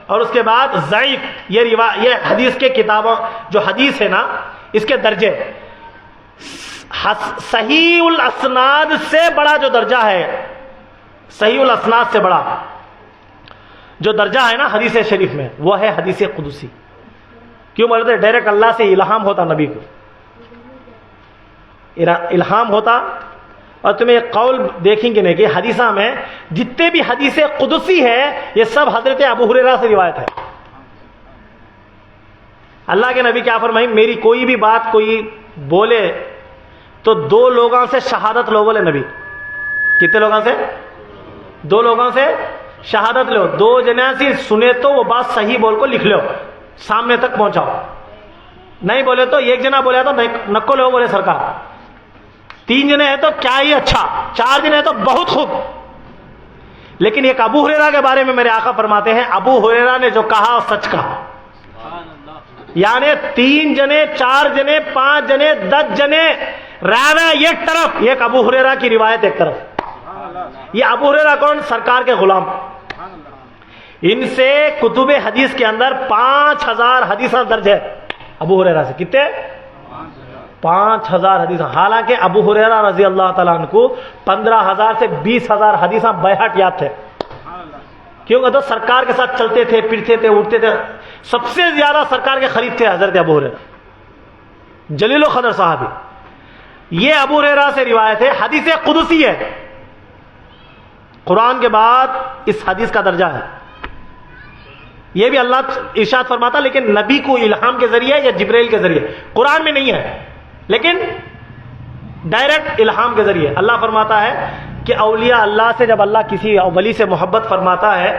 اور اس کے بعد ضعیف، یہ حدیث کے کتابوں جو حدیث ہے نا اس کے درجے، صحیح الاسناد سے بڑا جو درجہ ہے، صحیح الاسناد سے بڑا جو درجہ ہے نا حدیث شریف میں، وہ ہے حدیث قدسی۔ کیوں بولتے ہیں، ڈائریکٹ اللہ سے الہام ہوتا، نبی کو الہام ہوتا۔ اور تمہیں ایک قول دیکھیں گے نہیں کہ حدیثہ میں جتنے بھی حدیث قدسی ہے یہ سب حضرت ابو ہریرہ سے روایت ہے، اللہ کے نبی کیا فرمائیں؟ میری کوئی بھی بات کوئی بولے تو 2 لوگوں سے شہادت لو. بولے نبی کتنے لوگوں سے؟ 2 لوگوں سے شہادت لو. 2 جنے سے سنے تو وہ بات صحیح بول کو لکھ لو، سامنے تک پہنچاؤ. نہیں بولے تو 1 جنا بولے تو نکو لو. بولے سرکار 3 جنے ہیں تو کیا ہی اچھا، 4 جنے ہیں تو بہت خوب. لیکن ایک ابو ہریرہ کے بارے میں میرے آقا فرماتے ہیں، ابو ہریرہ نے جو کہا وہ سچ کہا. یعنی 3 جنے، 4 جنے، 5 جنے، 10 جنے راوی ایک طرف، ایک ابو ہریرہ کی روایت ایک طرف. یہ ابو ہریرہ کون؟ سرکار کے غلام. ان سے کتب حدیث کے اندر 5000 حدیثاں درج ہے. ابو ہریرہ سے کتنے؟ 5000 حدیثاں. حالانکہ ابو ہریرہ رضی اللہ تعالیٰ عنہ کو 15000 سے 20000 حدیثاں بہت یاد تھے. کیونکہ تو سرکار کے ساتھ چلتے تھے، پھرتے تھے، اٹھتے تھے. سب سے زیادہ سرکار کے قریب تھے حضرت ابو ہریرہ، جلیل القدر صحابی. یہ ابو ہریرہ سے روایت ہے. حدیث قدسی ہے، قرآن کے بعد اس حدیث کا درجہ ہے. یہ بھی اللہ ارشاد فرماتا، لیکن نبی کو الہام کے ذریعے یا جبرائیل کے ذریعے. قرآن میں نہیں ہے لیکن ڈائریکٹ الہام کے ذریعے. اللہ فرماتا ہے کہ اولیاء اللہ سے جب اللہ کسی ولی سے محبت فرماتا ہے،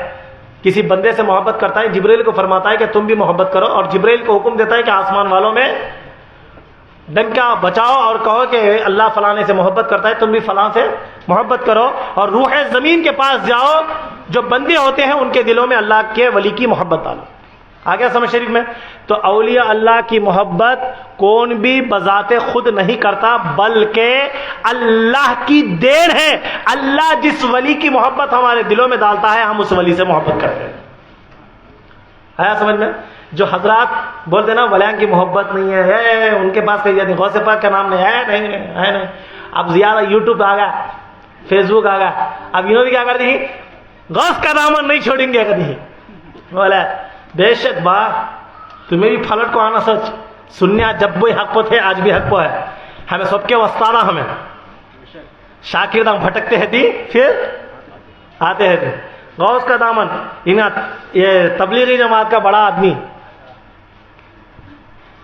کسی بندے سے محبت کرتا ہے، جبرائیل کو فرماتا ہے کہ تم بھی محبت کرو، اور جبرائیل کو حکم دیتا ہے کہ آسمان والوں میں ڈنکا بچاؤ اور کہو کہ اللہ فلانے سے محبت کرتا ہے، تم بھی فلاں سے محبت کرو. اور روح زمین کے پاس جاؤ، جو بندے ہوتے ہیں ان کے دلوں میں اللہ کے ولی کی محبت ڈالو. آ گیا سمجھ شریف میں؟ تو اولیاء اللہ کی محبت کون بھی بذات خود نہیں کرتا، بلکہ اللہ کی دین ہے. اللہ جس ولی کی محبت ہمارے دلوں میں ڈالتا ہے، ہم اس ولی سے محبت کرتے ہیں. آیا سمجھ میں؟ جو حضرات بولتے نا ولیاں کی محبت نہیں ہے، ان کے پاس کہی جاتی غوث پاک کا نام نہیں ہے، نہیں. اب زیادہ یوٹیوب آ گیا، فیس بک آ گیا، اب انہوں نے کیا کر دی؟ غوث کا دامن نہیں چھوڑیں گے کبھی. بولا بے شک با تمہیں بھی پھلٹ کو آنا سچ سنیا، جب بھی حق پہ تھے آج بھی حق پہ ہے. ہمیں سب کے وسطانہ، ہمیں شاکر دام بھٹکتے ہیں تھی پھر آتے ہیں تھے. غوث کا دامن، یہ تبلیغی جماعت کا بڑا آدمی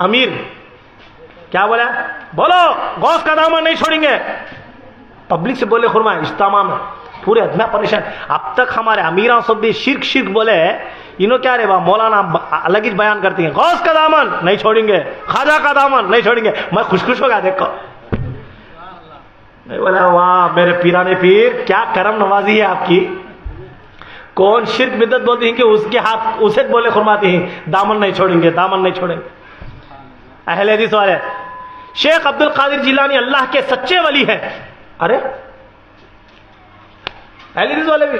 امیر کیا بولا؟ بولو غوث کا دامن نہیں چھوڑیں گے. پبلک سے بولے خرما اجتماع میں پورے ادنا پریشان. اب تک ہمارے امیران سب بھی شرک بولے، انہوں کیا رہے مولانا الگ ہی بیان کرتی ہیں، غوث کا دامن نہیں چھوڑیں گے، خواجہ کا دامن نہیں چھوڑیں گے. میں خوش ہو گیا دیکھو. میں بولا واہ میرے پیرانے پیر، کیا کرم نوازی ہے آپ کی. کون شرک بدعت بولتی ہیں کہ اس کے ہاتھ اسے بولے فرماتی ہیں دامن نہیں چھوڑیں گے، دامن نہیں چھوڑیں گے. اہل حدیث والے شیخ عبد القادر جیلانی اللہ کے سچے ولی ہیں. ارے اہل حدیث والے بھی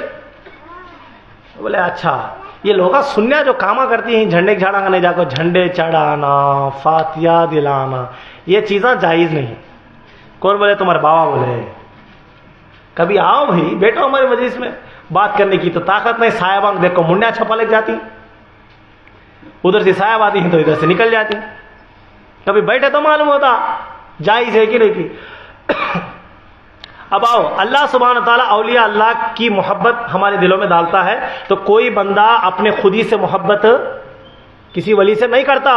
بولے اچھا یہ لوگ سنیا جو کاما کرتی ہیں، جھنڈے جھاڑا نہیں جا کر جھنڈے چڑھانا، فاتحہ دلانا، یہ چیزاں جائز نہیں. کون بولے؟ تمہارے بابا بولے. کبھی آؤ بھائی بیٹھو ہمارے مجلس میں، بات کرنے کی تو طاقت نہیں. صاحبان دیکھو منڈیا چھپا لگ جاتی، ادھر سے صاحب آتی ہیں تو ادھر سے نکل جاتی. کبھی بیٹھے تو معلوم ہوتا جائز ہے کہ نہیں کی. اب آؤ اللہ سبحانہ تعالیٰ اولیاء اللہ کی محبت ہمارے دلوں میں ڈالتا ہے تو کوئی بندہ اپنے خودی سے محبت کسی ولی سے نہیں کرتا.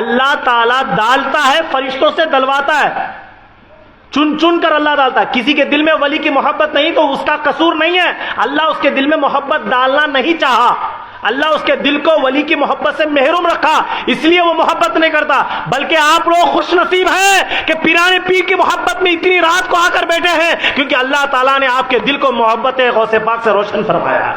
اللہ تعالیٰ ڈالتا ہے، فرشتوں سے ڈلواتا ہے، چن چن کر اللہ ڈالتا ہے. کسی کے دل میں ولی کی محبت نہیں تو اس کا قصور نہیں ہے، اللہ اس کے دل میں محبت ڈالنا نہیں چاہا. اللہ اس کے دل کو ولی کی محبت سے محروم رکھا، اس لیے وہ محبت نہیں کرتا. بلکہ آپ لوگ خوش نصیب ہیں کہ پیرانے پیر کی محبت میں اتنی رات کو آ کر بیٹھے ہیں، کیونکہ اللہ تعالیٰ نے آپ کے دل کو محبت غوث پاک سے روشن فرمایا.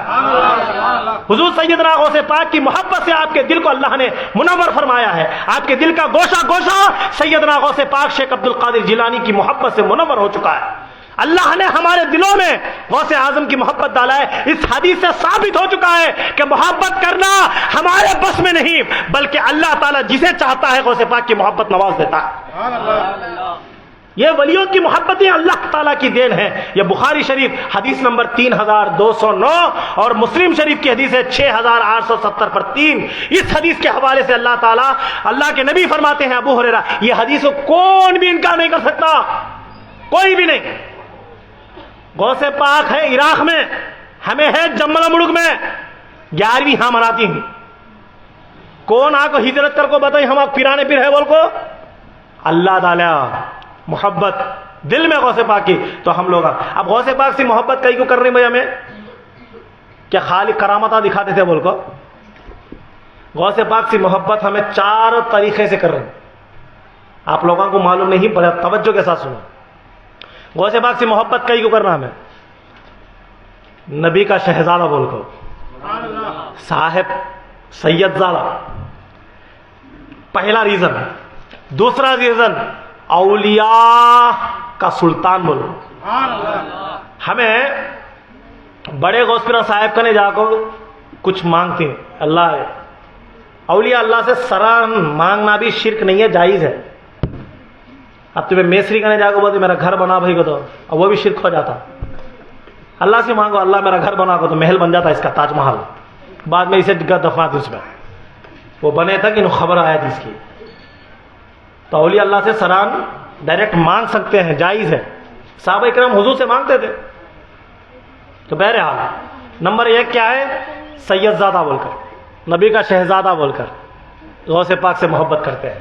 حضور سیدنا غوث پاک کی محبت سے آپ کے دل کو اللہ نے منور فرمایا ہے. آپ کے دل کا گوشہ گوشہ سیدنا غوث پاک شیخ عبد القادر جیلانی کی محبت سے منور ہو چکا ہے. اللہ نے ہمارے دلوں میں غوث اعظم کی محبت ڈالا ہے. اس حدیث سے ثابت ہو چکا ہے کہ محبت کرنا ہمارے بس میں نہیں، بلکہ اللہ تعالیٰ جسے چاہتا ہے غوث پاک کی محبت نواز دیتا ہے. یہ ولیوں کی محبتیں اللہ تعالیٰ کی دین ہے. یہ بخاری شریف حدیث نمبر 3209 اور مسلم شریف کی حدیث ہے 6870 پر 3. اس حدیث کے حوالے سے اللہ تعالیٰ اللہ کے نبی فرماتے ہیں ابو ہریرہ، یہ حدیث کو کون بھی انکار نہیں کر سکتا، کوئی بھی نہیں. غوث پاک ہے عراق میں، ہمیں ہے جملہ ملک میں، 11ویں ہاں مناتی ہیں. کون آپ کو ہجرت کر کو بتائی ہم آپ پیرانے پیر ہے بول کو؟ اللہ تعالیٰ محبت دل میں غوث پاک کی، تو ہم لوگ اب غوث پاک سے محبت کئی کو کر رہی بھائی ہمیں؟ کیا خالی کرامتہ دکھاتے تھے بول کو؟ غوث پاک سے محبت ہمیں 4 طریقے سے کر رہے ہیں، آپ لوگوں کو معلوم نہیں، بڑا توجہ کے ساتھ سنو۔ غوث پاک سے محبت کئی کو کرنا ہمیں؟ نبی کا شہزادہ بول کو، صاحب سید زادہ، پہلا ریزن۔ دوسرا ریزن اولیاء کا سلطان بولو۔ ہمیں بڑے غوث پیر صاحب کنے جا کو کچھ مانگتے ہیں، اللہ اولیاء اللہ سے سران مانگنا بھی شرک نہیں ہے، جائز ہے۔ اب تمہیں میسری کنے جا کو بولتے میرا گھر بنا بھائی کو، تو اب وہ بھی شرک ہو جاتا۔ اللہ سے مانگو اللہ میرا گھر بنا کو، تو محل بن جاتا اس کا، تاج محل، بعد میں اسے دفنات اس میں وہ بنے تک انہوں خبر آیا جس کی۔ تو اولیاء اللہ سے سران ڈائریکٹ مانگ سکتے ہیں، جائز ہے، صحابہ اکرام حضور سے مانگتے تھے۔ تو بہرحال نمبر 1 کیا ہے؟ سید زادہ بول کر، نبی کا شہزادہ بول کر غوث پاک سے محبت کرتے ہیں۔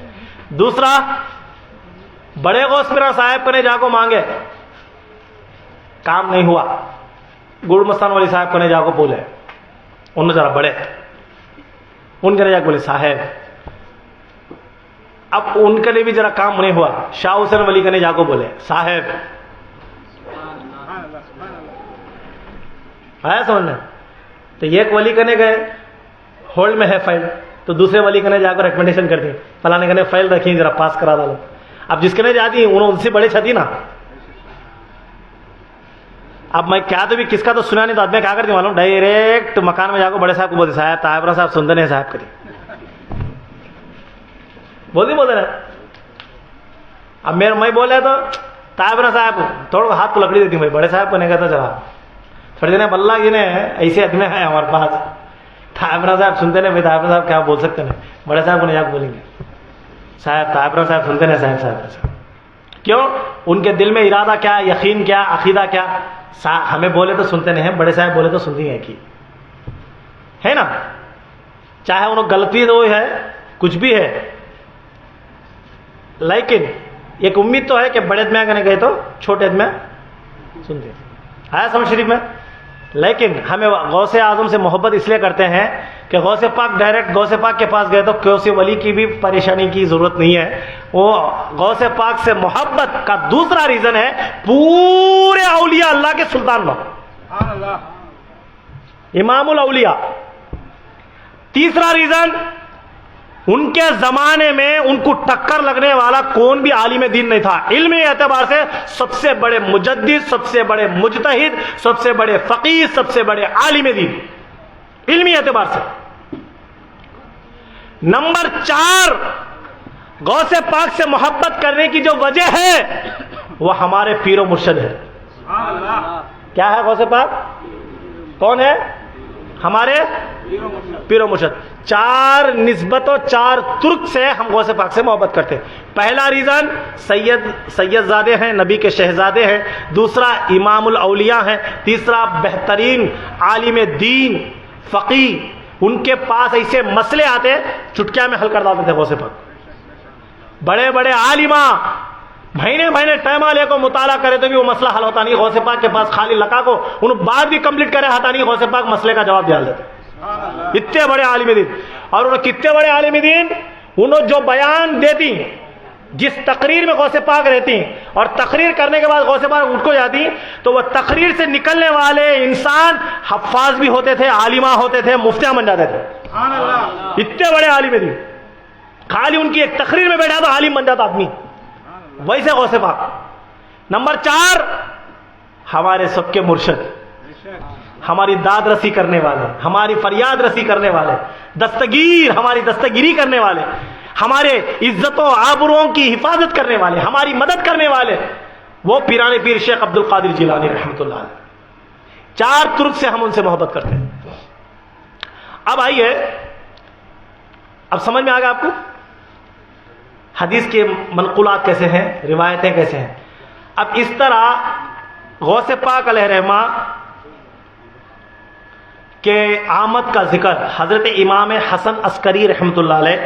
دوسرا بڑے غوث پیر صاحب کنے جا کو مانگے، کام نہیں ہوا، گڑ مستان والی صاحب کنے جا کو بولے، انہوں ذرا بڑے ان کے جا بولے صاحب، اب ان کے لیے بھی ذرا کام نہیں ہوا، شاہ حسین ولی کنے جا کو بولے صاحب، آیا سمجھنا؟ تو ایک ولی کنے گئے ہولڈ میں ہے فائل، تو دوسرے ولی کنے جا کر ریکمنڈیشن کر دی فلانے کنے فائل رکھی ذرا پاس کرا ڈالو۔ اب جس کنے جاتی انہوں ان سے بڑے چھتی نا، اب میں کیا تو بھی کس کا تو سنا نہیں، تو آدمی کیا کرتی معلوم، ڈائریکٹ مکان میں جا کو بڑے صاحب کو بولتے صاحب طاہرہ صاحب سنتے نہیں صاحب کری بولتے نا۔ اب میں بولے تو طاہرہ صاحب تھوڑا ہاتھ کو لکڑی دیتی ہوں بھائی، بڑے صاحب کو نہیں کہتا چلا تھوڑے دن بلّہ جی نے ایسے آدمی ہیں ہمارے پاس، طاہرہ صاحب سنتے نہیں بھائی، طاہرہ صاحب کیا بول سکتے ہیں، بڑے صاحب کو نہیں جا کے بولیں گے صاحب طاہرہ صاحب سنتے نہیں صاحب کیوں؟ ان کے دل میں ارادہ کیا، یقین کیا، عقیدہ کیا، ہمیں بولے تو سنتے نہیں ہیں، بڑے صاحب بولے تو سنتی ہیں کی ہے نا، چاہے انہوں غلطی تو ہے کچھ بھی ہے، لیکن ایک امید تو ہے کہ بڑے ادمیاں کنے گئے تو چھوٹے ادمیاں سنتے ہیں، آیا سمجھ شریف میں۔ لیکن ہمیں غوث اعظم سے محبت اس لیے کرتے ہیں کہ غوث پاک ڈائریکٹ غوث پاک کے پاس گئے تو کسی ولی کی بھی پریشانی کی ضرورت نہیں ہے، وہ غوث پاک سے محبت کا دوسرا ریزن ہے پورے اولیاء اللہ کے سلطان بن، امام الاولیاء۔ تیسرا ریزن ان کے زمانے میں ان کو ٹکر لگنے والا کون بھی عالم دین نہیں تھا، علمی اعتبار سے سب سے بڑے مجدد، سب سے بڑے مجتہد، سب سے بڑے فقیہ، سب سے بڑے عالم دین علمی اعتبار سے۔ نمبر 4 غوث پاک سے محبت کرنے کی جو وجہ ہے وہ ہمارے پیر و مرشد ہے۔ کیا ہے غوث پاک؟ کون ہے؟ ہمارے پیر و مرشد۔ 4 نسبت و 4 ترک سے ہم غوث پاک سے محبت کرتے ہیں۔ پہلا ریزن سید زادے ہیں، نبی کے شہزادے ہیں۔ دوسرا امام الاولیاء ہیں۔ تیسرا بہترین عالم دین فقیہ، ان کے پاس ایسے مسئلے آتے چٹکیاں میں حل کر دیتے تھے غوث پاک۔ بڑے بڑے عالمہ مہینے ٹائم والے کو مطالعہ کرے تو بھی وہ مسئلہ حل ہوتا نہیں، غوث پاک کے پاس خالی لکا کو انہوں بات بھی کمپلیٹ کرے ہوتا نہیں، غوث پاک مسئلے کا جواب دیا دیتے۔ اتنے بڑے عالم دین، اور انہوں کتنے بڑے عالم دین، انہوں جو بیان دیتی جس تقریر میں غوث پاک رہتی اور تقریر کرنے کے بعد غوث پاک اٹھ کو جاتی، تو وہ تقریر سے نکلنے والے انسان حفاظ بھی ہوتے تھے، عالمہ ہوتے تھے، مفتیاں بن جاتے تھے۔ اتنے بڑے عالم دین، خالی ان کی ایک تقریر میں بیٹھا تو عالم بن جاتا آدمی، ویسے غوث پاک۔ نمبر 4 ہمارے سب کے مرشد، ہماری داد رسی کرنے والے، ہماری فریاد رسی کرنے والے، دستگیر ہماری دستگیری کرنے والے، ہمارے عزت و آبروؤں کی حفاظت کرنے والے، ہماری مدد کرنے والے، وہ پیرانے پیر شیخ عبد القادر جیلانی رحمۃ اللہ علیہ۔ 4 ترک سے ہم ان سے محبت کرتے ہیں۔ اب آئیے، اب سمجھ میں آ گیا آپ کو حدیث کے منقولات کیسے ہیں، روایتیں کیسے ہیں۔ اب اس طرح غوث پاک علیہ رحمہ کہ آمد کا ذکر حضرت امام حسن عسکری رحمۃ اللہ علیہ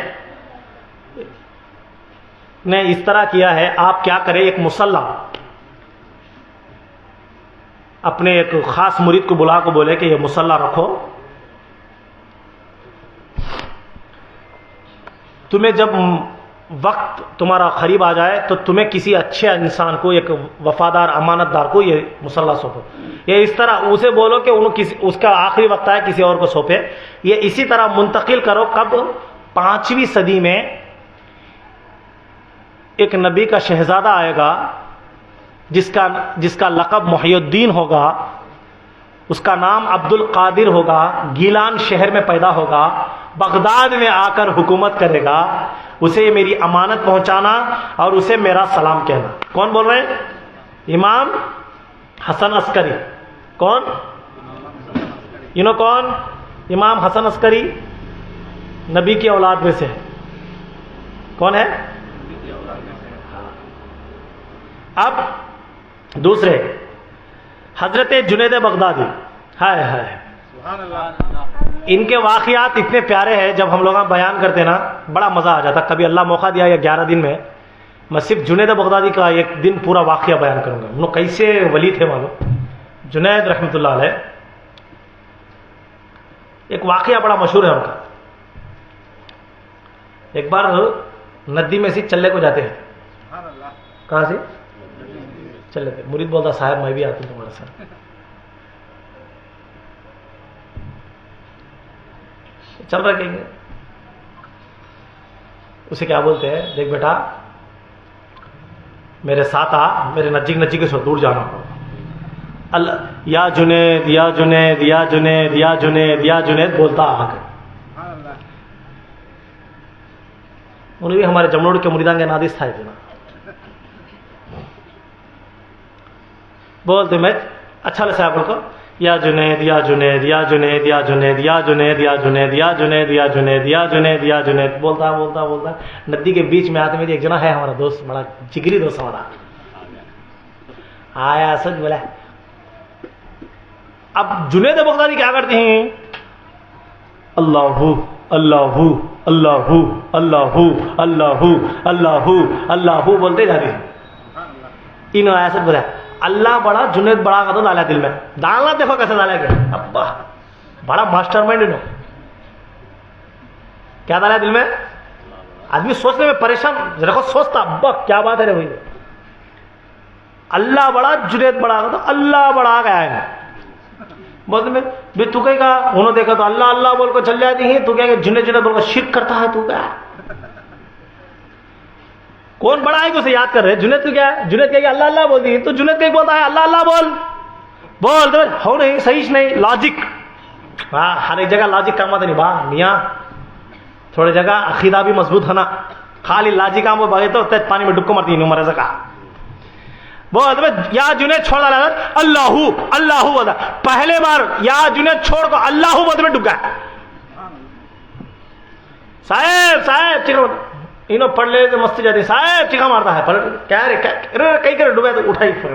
نے اس طرح کیا ہے. آپ کیا کریں، ایک مصلی اپنے ایک خاص مرید کو بلا کو بولے کہ یہ مصلی رکھو، تمہیں جب وقت تمہارا قریب آ جائے تو تمہیں کسی اچھے انسان کو، ایک وفادار امانت دار کو یہ مصلی سونپو. یہ اس طرح اسے بولو کہ اس کا آخری وقت آئے کسی اور کو سونپے. یہ اسی طرح منتقل کرو. کب؟ 5ویں صدی میں ایک نبی کا شہزادہ آئے گا جس کا لقب محی الدین ہوگا. اس کا نام عبد القادر ہوگا. گیلان شہر میں پیدا ہوگا، بغداد میں آ کر حکومت کرے گا. اسے میری امانت پہنچانا اور اسے میرا سلام کہنا. کون بول رہے ہیں؟ امام حسن عسکری. کون؟ کون؟ امام حسن عسکری نبی کی اولاد میں سے ہے. کون ہے؟ اب دوسرے حضرت جنید بغدادی. ہائے ہائے، ان کے واقعات اتنے پیارے ہیں، جب ہم لوگ بیان کرتے ہیں نا بڑا مزہ آ جاتا. کبھی اللہ موقع دیا یا 11 دن میں میں صرف جنید بغدادی کا ایک دن پورا واقعہ بیان کروں گا. انہوں کیسے ولی تھے معلوم. جنید رحمۃ اللہ علیہ، ایک واقعہ بڑا مشہور ہے ان کا. ایک بار ندی میں سے چلے کو جاتے ہیں. کہاں سے؟ چلے تھے. مرید بولتا صاحب میں بھی آتا ہوں تمہارے ساتھ. چل رہا کہیں گے. اسے کیا بولتے ہیں، دیکھ بیٹا میرے ساتھ آ، میرے نزدیک سے دور جانا. اللہ یا جنید یا جنید یا جنید یا جنید یا جنید بولتا آ کر. انہیں بھی ہمارے جمنوڑ کے مریدان کے نادس تھا اتنا. بولتے میں اچھا لگا صاحب کو یا جنید یا جنید یا جنید یا جنید یا جنید یا جنید یا جنید یا جنید یا جنید یا جنید بولتا بولتا بولتا ندی کے بیچ میں آتے میں ایک جنا ہے ہمارا دوست، بڑا جگری دوست ہمارا آیا. سچ بولا. اب جنید بغدادی کیا کرتے ہیں؟ اللہ اللہ اللہ اللہ اللہ اللہ اللہ بولتے جا رہے ہیں. انہوں ایسا بولا اللہ بڑا جنید بڑا کا تو ڈالا دل میں. ڈالنا دیکھو کیسے ڈالا گیا. ابا بڑا ماسٹر مائنڈ انہوں کیا ڈالا دل میں. آدمی سوچنے میں پریشان رکھو، سوچتا ابا کیا بات ہے رے بھائی. اللہ بڑا جنید بڑا کا تو اللہ بڑا گیا ہے. بولتے میں بھی تو کہیں کہا، انہوں دیکھا تو اللہ اللہ بول کو چل جاتی ہیں. تو کیا کہ جنید جنید بول کو شرک کرتا ہے. تو کیا کون بڑا ہے کہ اسے یاد کر رہے؟ جنید تو کیا ہے؟ جنید کہہ کہ اللہ اللہ بول دی تو جنید کہیں بولتا ہے اللہ اللہ بول بول ہو نہیں صحیح نہیں. لاجک ہر ایک جگہ لاجک کام آتا نہیں با میاں. تھوڑی جگہ عقیدہ بھی مضبوط ہونا. خالی لاجک کام وہ بھاگے تو پانی میں ڈبکو مرتی نہیں عمر ایسا کہا. بہت یا جنید چھوڑ ڈالا اللہ اللہ بولا. پہلے بار یا جنید چھوڑ کو اللہ بولتے میں ڈب گیا. صاحب صاحب ٹھیک انہوں پڑھ لے تو مستی جاتی. صاحب ٹھیکا مارتا ہے کیا رے کئی کرے ڈوبے تو اٹھائی پھر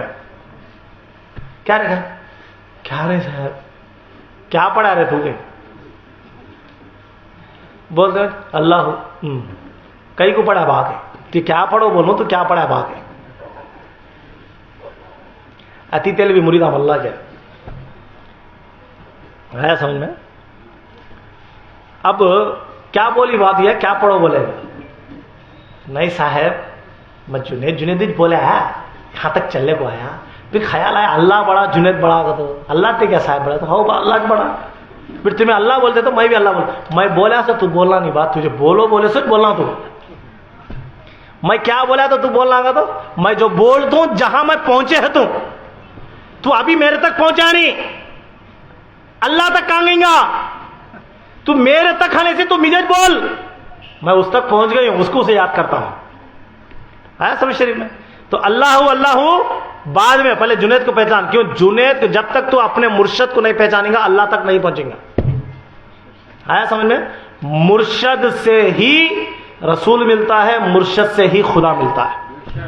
کیا رے کیا رے صاحب کیا پڑھا رہے تو بولتے اللہ کئی کو پڑھا بھاگ کہ کیا پڑھو بولو تو کیا پڑھا بھاگ اتی تیل بھی مرید اللہ کیا ہے سمجھ میں. اب کیا بولی بات یہ کیا پڑھو بولے نہیں صاحب میں جنید جنید بولے ہے یہاں تک چلنے کو آیا. پھر خیال آیا اللہ بڑا جنید بڑا کا تو اللہ تے کیا صاحب بڑا تو ہو اللہ بڑا. پھر تمہیں اللہ بولتے تو میں بھی اللہ بول. میں بولا سے تو بولنا نہیں بات تجھے بولو بولے سے بولنا. تو میں کیا بولا تو بولنا گا. تو میں جو بولتا ہوں جہاں میں پہنچے ہے تو ابھی میرے تک پہنچا نہیں. اللہ تک کہاں گئی گا تو میرے تک آنے سے تو مجھے بول. میں اس تک پہنچ گئی ہوں اس کو اسے یاد کرتا ہوں. آیا سمجھ شریف میں. تو اللہ اللہ بعد میں پہلے جنید کو پہچان. کیوں جنید جب تک تو اپنے مرشد کو نہیں پہچانے گا اللہ تک نہیں پہنچیں گا. آیا سمجھ میں. مرشد سے ہی رسول ملتا ہے، مرشد سے ہی خدا ملتا ہے.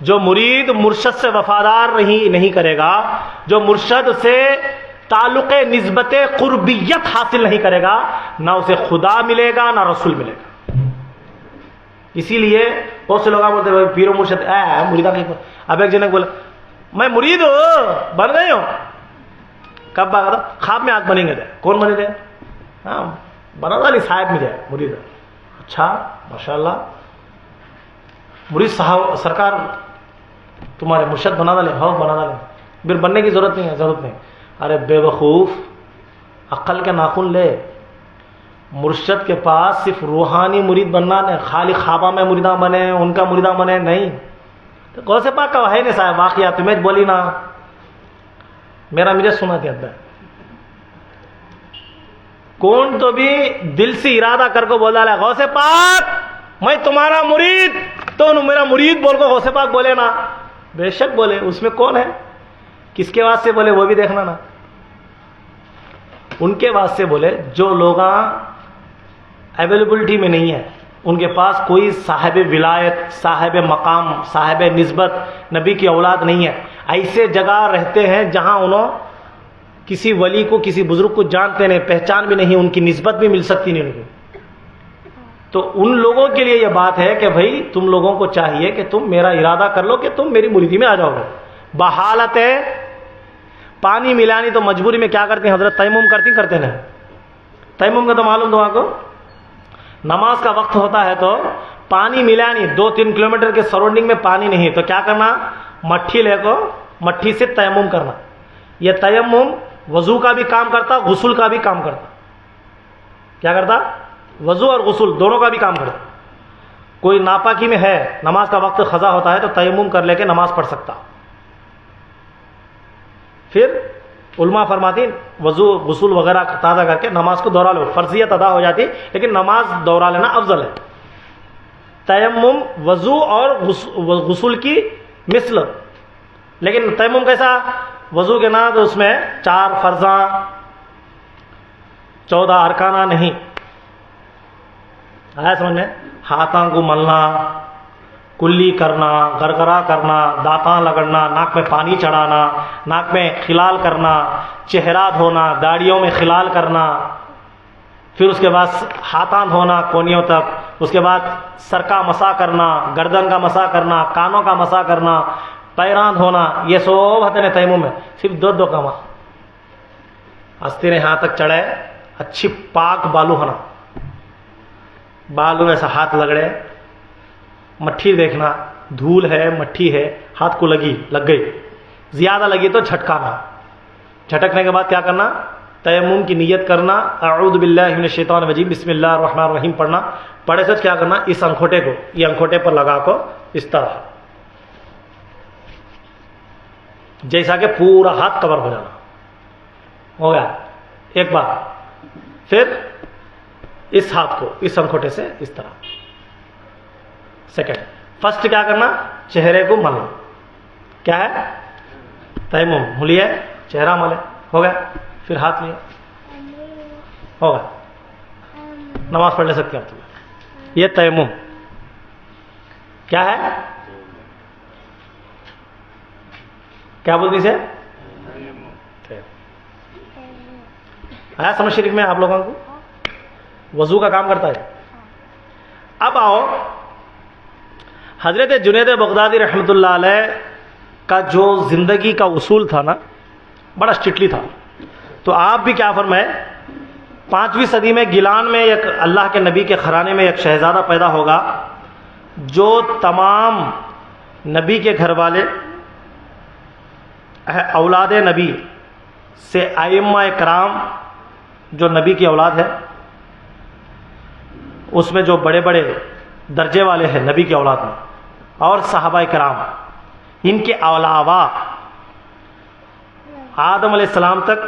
جو مرید مرشد سے وفادار نہیں کرے گا، جو مرشد سے تعلق نسبت قربیت حاصل نہیں کرے گا، نہ اسے خدا ملے گا نہ رسول ملے گا۔ اسی لیے بہت سے لوگ بولتے ہیں پیر و مرشد مریدہ کہیں۔ اب ایک جنک بولا میں مرید ہوں، بن گئی ہوں۔ کب بات تھا؟ خواب میں آج بنیں گے دے۔ کون بنے دے؟ ہاں بنا علی صاحب میں جائے مرید۔ اچھا ماشاءاللہ، مرید صاحب سرکار تمہارے مرشد بنا ڈالے؟ ہاں بنا ڈالے۔ پھر بننے کی ضرورت نہیں ہے، ضرورت نہیں۔ ارے بے وقوف، عقل کے ناخن لے۔ مرشد کے پاس صرف روحانی مرید بننا نہیں، خالی خوابہ میں مریدہ بنے، ان کا مریدہ بنے نہیں۔ تو غوث پاک کا ہے نہیں صاحب واقعہ، تمہیں بولی نا، میرا مجھے سنا دیا تھا۔ کون تو بھی دل سے ارادہ کر کو بولا ہے غوث پاک میں تمہارا مرید، تو میرا مرید بول کو غوث پاک بولے نا، بے شک بولے۔ اس میں کون ہے، کس کے واسطے بولے وہ بھی دیکھنا نا۔ ان کے واسطے بولے جو لوگ اویلیبلٹی میں نہیں ہے، ان کے پاس کوئی صاحب ولایت، صاحب مقام، صاحب نسبت، نبی کی اولاد نہیں ہے، ایسے جگہ رہتے ہیں جہاں انہوں کسی ولی کو، کسی بزرگ کو جانتے نہیں، پہچان بھی نہیں، ان کی نسبت بھی مل سکتی نہیں ان کو۔ تو ان لوگوں کے لیے یہ بات ہے کہ بھائی تم لوگوں کو چاہیے کہ تم میرا ارادہ کر لو کہ تم میری مریدی میں آ جاؤ گے۔ بحالت پانی ملانی تو مجبوری میں کیا کرتے ہیں حضرت؟ تیمم کرتے ہیں۔ تیمم کا تو معلوم تمہارے کو، نماز کا وقت ہوتا ہے تو پانی ملانی، 2-3 کلومیٹر کے سراؤنڈنگ میں پانی نہیں تو کیا کرنا؟ مٹھی لے کو، مٹھی سے تیمم کرنا۔ یہ تیمم وضو کا بھی کام کرتا، غسل کا بھی کام کرتا۔ کیا کرتا؟ وضو اور غسل دونوں کا بھی کام کرتا۔ کوئی ناپاکی میں ہے، نماز کا وقت قضا ہوتا ہے تو تیمم کر لے کے نماز پڑھ سکتا۔ پھر علماء فرماتی وضو غسل وغیرہ تازہ کر کے نماز کو دوہرا لو، فرضیت ادا ہو جاتی، لیکن نماز دوہرا لینا افضل ہے۔ تیمم وضو اور غسل کی مثل، لیکن تیمم کیسا؟ وضو کے نا تو اس میں 4 فرضاں 14 ارکانہ نہیں، آیا سمجھ میں؟ ہاتھوں کو ملنا، کلی کرنا، گرگرا کرنا، دانتاں لگڑنا، ناک میں پانی چڑھانا، ناک میں خلال کرنا، چہرہ دھونا، داڑھیوں میں خلال کرنا، پھر اس کے بعد ہاتھاں دھونا کونیوں تک، اس کے بعد سر کا مسح کرنا، گردن کا مسح کرنا، کانوں کا مسح کرنا، پیران دھونا، یہ سب ہوتے ہیں تیمم میں۔ صرف 2 کام استیرے ہاتھ تک چڑھے، اچھی پاک بالو ہونا، بالو میں سے ہاتھ لگڑے، مٹھی دیکھنا، دھول ہے مٹھی ہے ہاتھ کو لگ گئی، زیادہ لگی تو جھٹکانا، جھٹکنے کے بعد کیا کرنا؟ تیمم کی نیت کرنا، اعوذ باللہ من الشیطان الرجیم بسم اللہ الرحمن الرحیم پڑھنا، پڑھے سے کیا کرنا؟ اس انگوٹھے کو یہ انگوٹھے پر لگا کو اس طرح، جیسا کہ پورا ہاتھ کور ہو جانا، ہو گیا ایک بار۔ پھر اس ہاتھ کو اس انگوٹھے سے اس طرح، سیکنڈ۔ فرسٹ کیا کرنا؟ چہرے کو ملنا، کیا ہے؟ تیمم، ملیے چہرہ ملے، ہو گیا۔ پھر ہاتھ لیا، ہو گیا، نماز پڑھ لے سکتے ہیں آپ تمہیں۔ یہ تیمم کیا ہے؟ کیا بولتی اسے؟ آیا سمجھ شریف میں آپ لوگوں کو؟ وضو کا کام کرتا ہے۔ اب آؤ، حضرت جنید بغدادی رحمۃ اللہ علیہ کا جو زندگی کا اصول تھا نا، بڑا اسٹرکٹلی تھا۔ تو آپ بھی کیا فرمائے، 5ویں صدی میں گیلان میں ایک اللہ کے نبی کے گھرانے میں ایک شہزادہ پیدا ہوگا، جو تمام نبی کے گھر والے اولاد نبی سے ائمہ کرام جو نبی کی اولاد ہے، اس میں جو بڑے بڑے درجے والے ہیں نبی کی اولاد میں، اور صحابہ کرام، ان کے علاوہ آدم علیہ السلام تک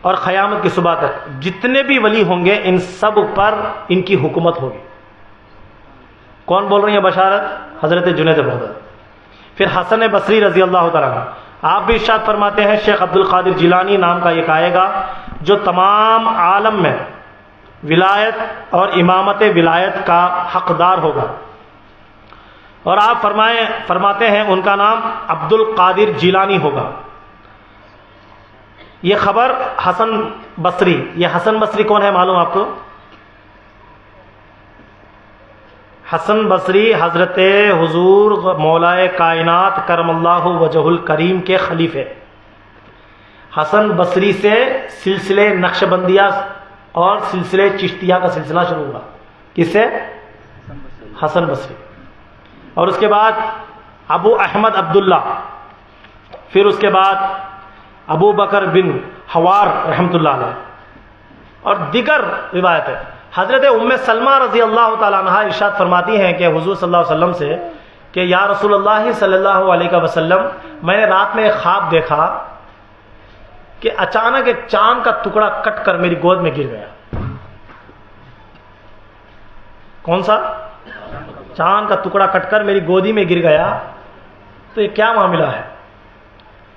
اور قیامت کی صبح تک جتنے بھی ولی ہوں گے ان سب پر ان کی حکومت ہوگی۔ کون بول رہی ہیں بشارت؟ حضرت جنید بغدادی۔ پھر حسن بصری رضی اللہ تعالیٰ عنہ، آپ بھی ارشاد فرماتے ہیں شیخ عبد القادر جیلانی نام کا ایک آئے گا جو تمام عالم میں ولایت اور امامت ولایت کا حقدار ہوگا، اور آپ فرماتے ہیں ان کا نام عبد القادر جیلانی ہوگا۔ یہ خبر حسن بصری، یہ حسن بصری کون ہے معلوم آپ کو؟ حسن بصری حضرت حضور مولائے کائنات کرم اللہ وجہ الکریم کے خلیفے. حسن بصری سے سلسلے نقشبندیہ اور سلسلے چشتیہ کا سلسلہ شروع ہوا. کس سے؟ حسن بصری. اور اس کے بعد ابو احمد عبداللہ، پھر اس کے بعد ابو بکر بن حوار رحمۃ اللہ علیہ، اور دیگر روایت ہے. حضرت ام سلمہ رضی اللہ تعالیٰ عنہ ارشاد فرماتی ہیں کہ حضور صلی اللہ علیہ وسلم سے کہ یا رسول اللہ صلی اللہ علیہ وسلم، میں نے رات میں ایک خواب دیکھا کہ اچانک ایک چاند کا ٹکڑا کٹ کر میری گود میں گر گیا. کون سا؟ چاند کا ٹکڑا کٹ کر میری گودی میں گر گیا. تو یہ کیا معاملہ ہے؟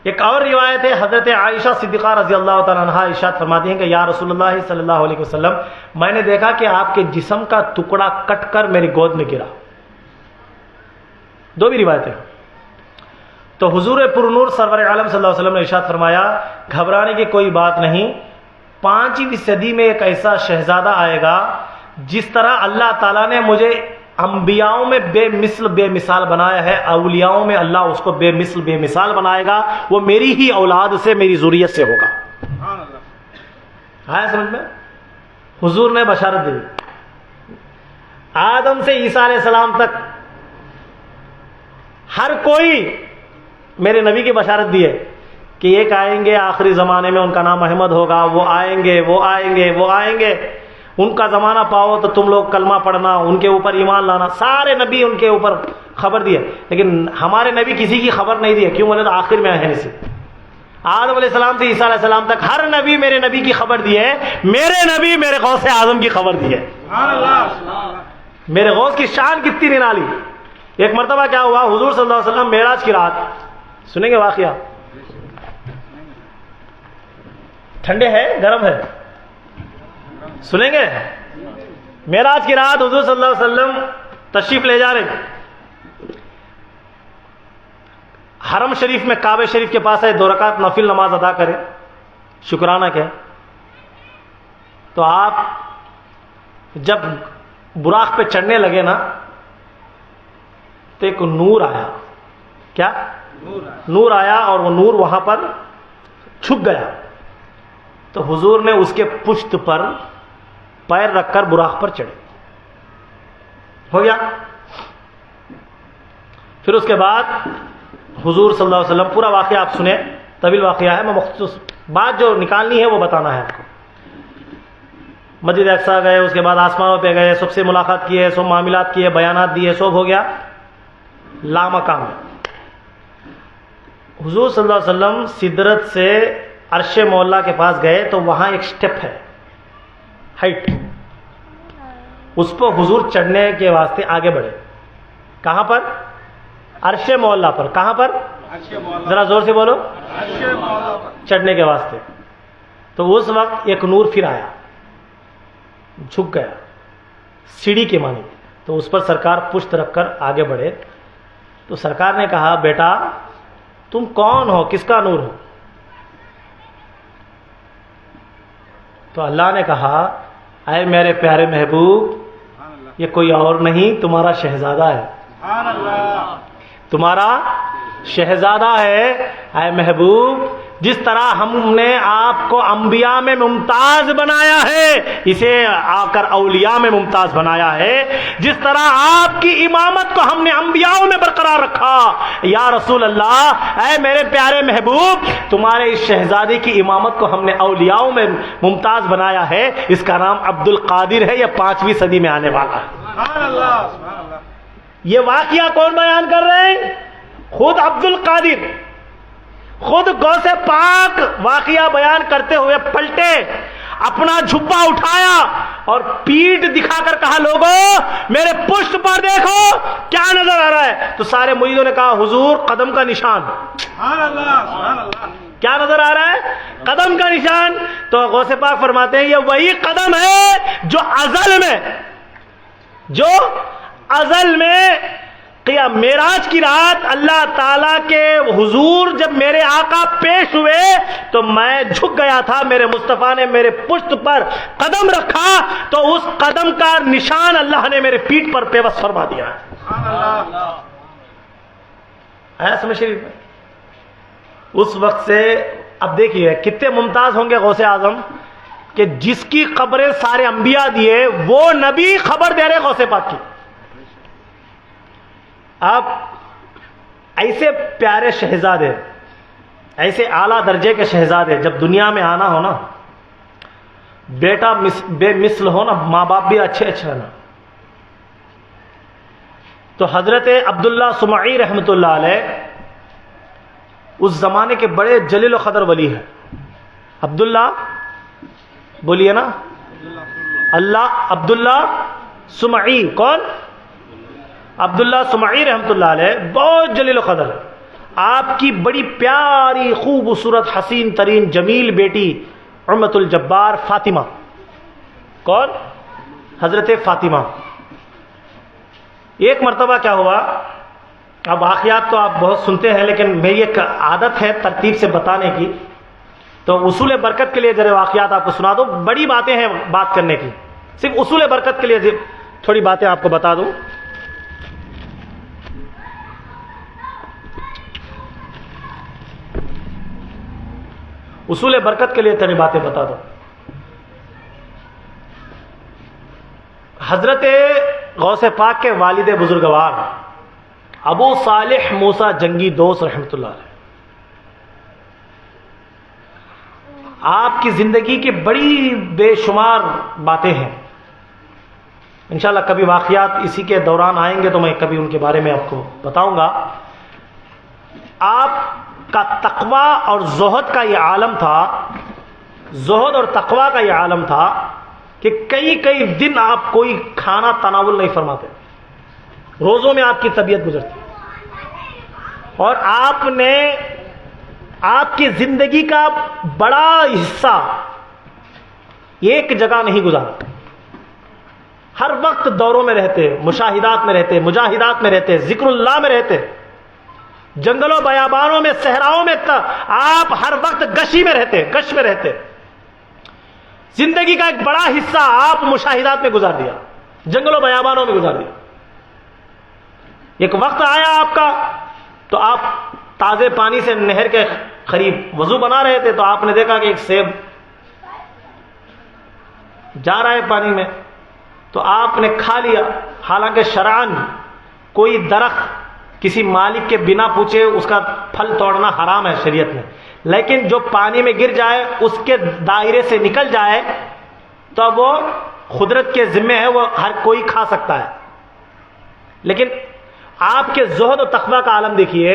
ایک اور روایت ہے، حضرت عائشہ صدیقہ رضی اللہ تعالیٰ عنہا ارشاد فرماتی ہیں کہ یا رسول اللہ صلی اللہ علیہ وسلم، میں نے دیکھا کہ آپ کے جسم کا ٹکڑا کٹ کر میری گود میں گرا. دو بھی روایتیں. تو حضور پر نور سرور عالم صلی اللہ علیہ وسلم نے ارشاد فرمایا گھبرانے کی کوئی بات نہیں، 5ویں صدی میں ایک ایسا شہزادہ آئے گا جس طرح اللہ تعالیٰ نے مجھے انبیاؤں میں بے مثال بنایا ہے، اولیاؤں میں اللہ اس کو بے مثال بنائے گا. وہ میری ہی اولاد سے، میری ذریت سے ہوگا. آیا سمجھ میں؟ حضور نے بشارت دی. آدم سے عیسیٰ علیہ السلام تک ہر کوئی میرے نبی کی بشارت دی ہے کہ ایک آئیں گے آخری زمانے میں، ان کا نام احمد ہوگا. وہ آئیں گے، وہ آئیں گے، وہ آئیں گے. ان کا زمانہ پاؤ تو تم لوگ کلمہ پڑھنا، ان کے اوپر ایمان لانا. سارے نبی ان کے اوپر خبر دی ہے، لیکن ہمارے نبی کسی کی خبر نہیں دی ہے. کیوں بولے تو آخر میں ہے نصیب. آدم علیہ السلام سے عیسیٰ علیہ السلام تک ہر نبی میرے نبی کی خبر دی ہے. میرے نبی میرے غوث اعظم کی خبر دی ہے. میرے غوث کی شان کتنی نرالی. ایک مرتبہ کیا ہوا، حضور صلی اللہ علیہ وسلم معراج کی رات، سنیں گے واقعہ، ٹھنڈے ہے گرم ہے، سنیں گے. معراج کی رات حضور صلی اللہ علیہ وسلم تشریف لے جا رہے، حرم شریف میں کعبہ شریف کے پاس ہے، 2 رکعت نفل نماز ادا کرے، شکرانہ کہ. تو آپ جب براق پہ چڑھنے لگے نا تو ایک نور آیا. کیا؟ نور آیا، اور وہ نور وہاں پر چھپ گیا. تو حضور نے اس کے پشت پر پیر رکھ کر براق پر چڑھے. ہو گیا. پھر اس کے بعد حضور صلی اللہ علیہ وسلم، پورا واقعہ آپ سنیں، طویل واقعہ ہے، میں مختصر بات جو نکالنی ہے وہ بتانا ہے آپ کو. مسجد اقصیٰ گئے، اس کے بعد آسمانوں پہ گئے، سب سے ملاقات کیے، سب معاملات کیے، بیانات دیے، سب ہو گیا. لامکان حضور صلی اللہ علیہ وسلم سدرت سے عرش مولا کے پاس گئے تو وہاں ایک سٹیپ ہے، ہائٹ، اس پر حضور چڑھنے کے واسطے آگے بڑھے. کہاں پر؟ عرش مولا پر. کہاں پر؟ ذرا زور سے بولو. چڑھنے کے واسطے. تو اس وقت ایک نور پھر آیا، جھک گیا سیڑھی کے معنی. تو اس پر سرکار پشت رکھ کر آگے بڑھے. تو سرکار نے کہا بیٹا تم کون ہو، کس کا نور ہو؟ تو اللہ نے کہا اے میرے پیارے محبوب، یہ کوئی اور نہیں تمہارا شہزادہ ہے. تمہارا شہزادہ ہے اے محبوب. جس طرح ہم نے آپ کو انبیاء میں ممتاز بنایا ہے، اسے آ کر اولیاء میں ممتاز بنایا ہے. جس طرح آپ کی امامت کو ہم نے انبیاء میں برقرار رکھا، یا رسول اللہ اے میرے پیارے محبوب، تمہارے اس شہزادی کی امامت کو ہم نے اولیاء میں ممتاز بنایا ہے. اس کا نام عبد القادر ہے، یہ 5ویں صدی میں آنے والا ہے. یہ واقعہ کون بیان کر رہے ہیں؟ خود عبد القادر، خود غوث پاک واقعہ بیان کرتے ہوئے پلٹے، اپنا جھبا اٹھایا اور پیٹھ دکھا کر کہا لوگوں میرے پشت پر دیکھو کیا نظر آ رہا ہے. تو سارے مریدوں نے کہا حضور قدم کا نشان. کیا نظر آ رہا ہے؟ قدم کا نشان. تو غوث پاک فرماتے ہیں یہ وہی قدم ہے جو ازل میں معراج کی رات اللہ تعالیٰ کے حضور جب میرے آقا پیش ہوئے تو میں جھک گیا تھا، میرے مصطفیٰ نے میرے پشت پر قدم رکھا تو اس قدم کا نشان اللہ نے میرے پیٹھ پر پیوست فرما دیا ہے۔ آیا سمجھ شریف میں؟ اس وقت سے اب دیکھیے کتنے ممتاز ہوں گے غوث اعظم کہ جس کی خبریں سارے انبیاء دیے وہ نبی خبر دے رہے غوث پاک کی۔ آپ ایسے پیارے شہزادے، ایسے اعلیٰ درجے کے شہزادے جب دنیا میں آنا ہو نا، بیٹا بے مثل ہو نا، ماں باپ بھی اچھے اچھے نا، تو حضرت عبداللہ سمعی رحمۃ اللہ علیہ اس زمانے کے بڑے جلیل و قدر ولی ہیں۔ عبداللہ بولیے نا، عبداللہ سمعی، کون؟ عبداللہ سمعی رحمۃ اللہ علیہ بہت جلیل و قدر، آپ کی بڑی پیاری خوبصورت حسین ترین جمیل بیٹی امۃ الجبار فاطمہ، کون؟ حضرت فاطمہ۔ ایک مرتبہ کیا ہوا، اب واقعات تو آپ بہت سنتے ہیں لیکن میری ایک عادت ہے ترتیب سے بتانے کی، تو اصول برکت کے لیے ذرا واقعات آپ کو سنا دو، بڑی باتیں ہیں بات کرنے کی، صرف اصول برکت کے لیے تھوڑی باتیں آپ کو بتا دوں۔ اصول برکت کے لیے تھوڑی باتیں بتا دو۔ حضرت غوث پاک کے والد بزرگوار ابو صالح موسیٰ جنگی دوست رحمۃ اللہ علیہ، آپ کی زندگی کی بڑی بے شمار باتیں ہیں، انشاءاللہ کبھی واقعات اسی کے دوران آئیں گے تو میں کبھی ان کے بارے میں آپ کو بتاؤں گا۔ آپ کا تقوی اور زہد کا یہ عالم تھا، زہد اور تقوی کا یہ عالم تھا کہ کئی دن آپ کوئی کھانا تناول نہیں فرماتے، روزوں میں آپ کی طبیعت گزرتی، اور آپ کی زندگی کا بڑا حصہ ایک جگہ نہیں گزارا، ہر وقت دوروں میں رہتے، مشاہدات میں رہتے، مجاہدات میں رہتے، ذکر اللہ میں رہتے، جنگلوں بیابانوں میں، صحراؤں میں، آپ ہر وقت گشی میں رہتے، گش میں رہتے، زندگی کا ایک بڑا حصہ آپ مشاہدات میں گزار دیا، جنگلوں بیابانوں میں گزار دیا۔ ایک وقت آیا آپ کا تو آپ تازے پانی سے نہر کے قریب وضو بنا رہے تھے تو آپ نے دیکھا کہ ایک سیب جا رہا ہے پانی میں، تو آپ نے کھا لیا، حالانکہ شرعاً کوئی درخت کسی مالک کے بنا پوچھے اس کا پھل توڑنا حرام ہے شریعت میں، لیکن جو پانی میں گر جائے اس کے دائرے سے نکل جائے تو وہ قدرت کے ذمہ ہے، وہ ہر کوئی کھا سکتا ہے۔ لیکن آپ کے زہد و تقویٰ کا عالم دیکھیے،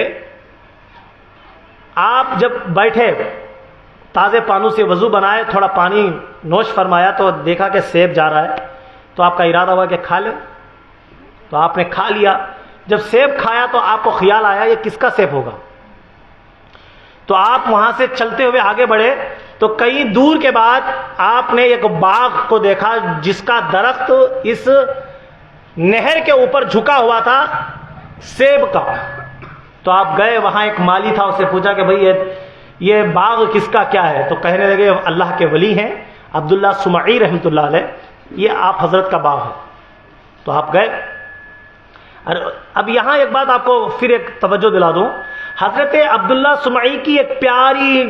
آپ جب بیٹھے تازے پانوں سے وضو بنائے، تھوڑا پانی نوش فرمایا تو دیکھا کہ سیب جا رہا ہے، تو آپ کا ارادہ ہوا کہ کھا لیں، تو آپ نے کھا لیا۔ جب سیب کھایا تو آپ کو خیال آیا یہ کس کا سیب ہوگا، تو آپ وہاں سے چلتے ہوئے آگے بڑھے تو کئی دور کے بعد آپ نے ایک باغ کو دیکھا جس کا درخت اس نہر کے اوپر جھکا ہوا تھا سیب کا، تو آپ گئے، وہاں ایک مالی تھا، اس سے پوچھا کہ بھئی یہ باغ کس کا کیا ہے، تو کہنے لگے اللہ کے ولی ہیں عبداللہ سمعی رحمۃ اللہ علیہ، یہ آپ حضرت کا باغ ہے۔ تو آپ گئے۔ اب یہاں ایک بات آپ کو پھر ایک توجہ دلا دوں، حضرت عبداللہ سمعی کی ایک پیاری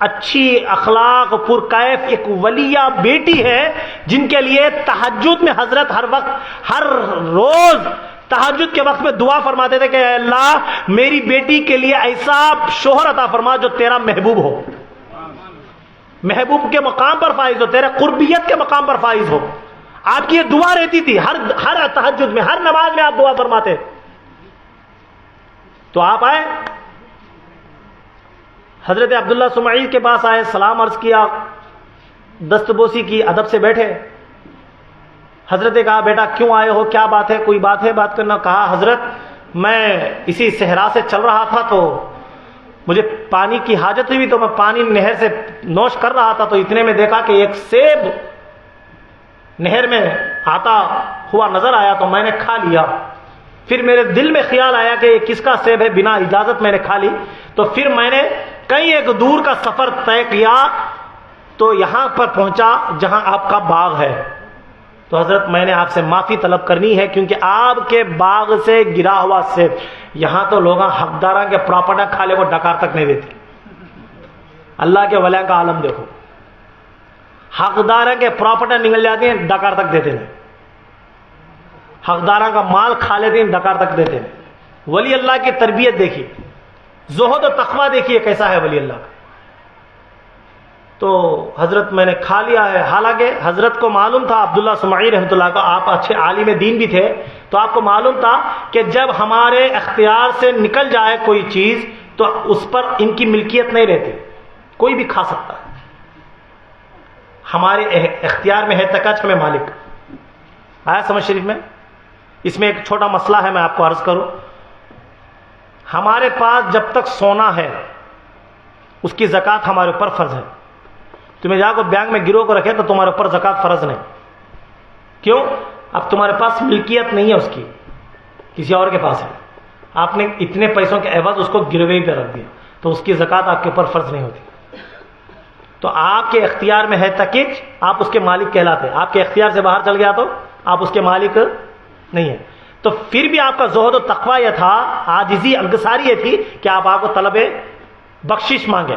اچھی اخلاق پرکیف ایک ولیہ بیٹی ہے جن کے لیے تہجد میں حضرت ہر وقت، ہر روز تہجد کے وقت میں دعا فرماتے تھے کہ اے اللہ میری بیٹی کے لیے ایسا شوہر عطا فرما جو تیرا محبوب ہو، محبوب کے مقام پر فائز ہو، تیرے قربیت کے مقام پر فائز ہو۔ آپ کی یہ دعا رہتی تھی، ہر تہجد میں، ہر نماز میں آپ دعا فرماتے۔ تو آپ آئے، حضرت عبداللہ سمعی کے پاس آئے، سلام عرض کیا، دستبوسی کی، ادب سے بیٹھے۔ حضرت نے کہا بیٹا کیوں آئے ہو، کیا بات ہے، کوئی بات ہے بات کرنا؟ کہا حضرت میں اسی صحرا سے چل رہا تھا تو مجھے پانی کی حاجت ہوئی تو میں پانی نہر سے نوش کر رہا تھا، تو اتنے میں دیکھا کہ ایک سیب نہر میں آتا ہوا نظر آیا تو میں نے کھا لیا۔ پھر میرے دل میں خیال آیا کہ یہ کس کا سیب ہے، بنا اجازت میں نے کھا لی. تو پھر میں نے کہیں ایک دور کا سفر طے کیا تو یہاں پر پہنچا جہاں آپ کا باغ ہے. تو حضرت میں نے آپ سے معافی طلب کرنی ہے کیونکہ آپ کے باغ سے گرا ہوا سیب، یہاں تو لوگ حقداراں کے پراپرٹا کھا لے وہ ڈکار تک نہیں دیتے. اللہ کے ولیاں کا عالم دیکھو، حقداراں کے پراپرٹا نکل جاتے ہیں ڈکار تک دیتے ہیں، حقداراں کا مال کھا لیتے ہیں ڈکار تک دیتے ہیں. ولی اللہ کی تربیت دیکھیے، زہد و تقویٰ دیکھیے کیسا ہے ولی اللہ کا. تو حضرت میں نے کھا لیا ہے. حالانکہ حضرت کو معلوم تھا، عبداللہ سمعی رحمۃ اللہ کا، آپ اچھے عالم دین بھی تھے، تو آپ کو معلوم تھا کہ جب ہمارے اختیار سے نکل جائے کوئی چیز تو اس پر ان کی ملکیت نہیں رہتی، کوئی بھی کھا سکتا ہے. ہمارے اختیار میں ہے تکچ ہمیں مالک. آیا سمجھ شریف میں؟ اس میں ایک چھوٹا مسئلہ ہے، میں آپ کو عرض کروں. ہمارے پاس جب تک سونا ہے اس کی زکوٰۃ ہمارے اوپر فرض ہے. تمہیں جا کر بینک میں گرو کو رکھے تو تمہارے اوپر زکوٰۃ فرض نہیں. کیوں؟ اب تمہارے پاس ملکیت نہیں ہے اس کی، کسی اور کے پاس ہے. آپ نے اتنے پیسوں کے عوض اس کو گروے پہ رکھ دیا تو اس کی زکوٰۃ آپ کے اوپر فرض نہیں ہوتی. تو آپ کے اختیار میں ہے تکچ، آپ اس کے مالک کہلاتے. آپ کے اختیار سے باہر چل گیا تو آپ اس کے مالک نہیں ہیں. تو پھر بھی آپ کا زہد و تقویٰ یہ تھا، عاجزی انکساری یہ تھی کہ آپ کو طلب بخشش مانگے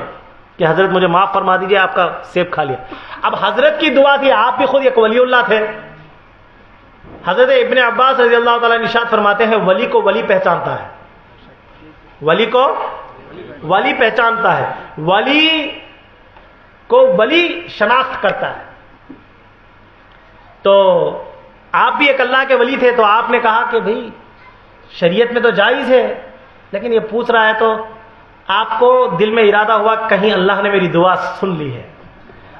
کہ حضرت مجھے معاف فرما دیجیے، آپ کا سیب کھا لیا. اب حضرت کی دعا تھی، آپ بھی خود ایک ولی اللہ تھے. حضرت ابن عباس رضی اللہ تعالیٰ ارشاد فرماتے ہیں ولی کو ولی پہچانتا ہے، ولی کو ولی پہچانتا ہے، ولی کو ولی شناخت کرتا ہے. تو آپ بھی ایک اللہ کے ولی تھے، تو آپ نے کہا کہ بھئی شریعت میں تو جائز ہے لیکن یہ پوچھ رہا ہے، تو آپ کو دل میں ارادہ ہوا کہیں اللہ نے میری دعا سن لی ہے،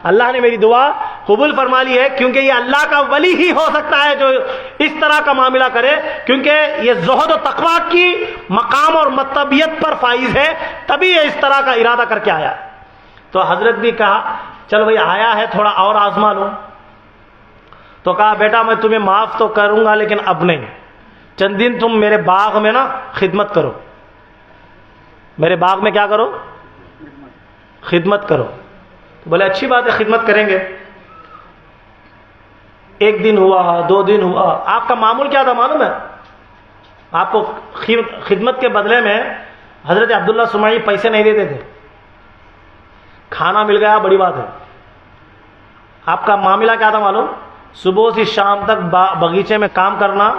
اللہ نے میری دعا قبول فرما لی ہے، کیونکہ یہ اللہ کا ولی ہی ہو سکتا ہے جو اس طرح کا معاملہ کرے، کیونکہ یہ زہد و تقویٰ کی مقام اور مرتبیت پر فائز ہے، تبھی یہ اس طرح کا ارادہ کر کے آیا. تو حضرت بھی کہا چل بھائی آیا ہے تھوڑا اور آزما لوں. تو کہا بیٹا میں تمہیں معاف تو کروں گا لیکن اب نہیں، چند دن تم میرے باغ میں نا خدمت کرو. میرے باغ میں کیا کرو؟ خدمت کرو. تو بولے اچھی بات ہے خدمت کریں گے. ایک دن ہوا، 2 دن ہوا. آپ کا معمول کیا تھا معلوم ہے؟ آپ کو خدمت کے بدلے میں حضرت عبداللہ سمعی پیسے نہیں دیتے تھے. کھانا مل گیا بڑی بات ہے. آپ کا معاملہ کیا تھا معلوم؟ صبح سے شام تک بغیچے میں کام کرنا،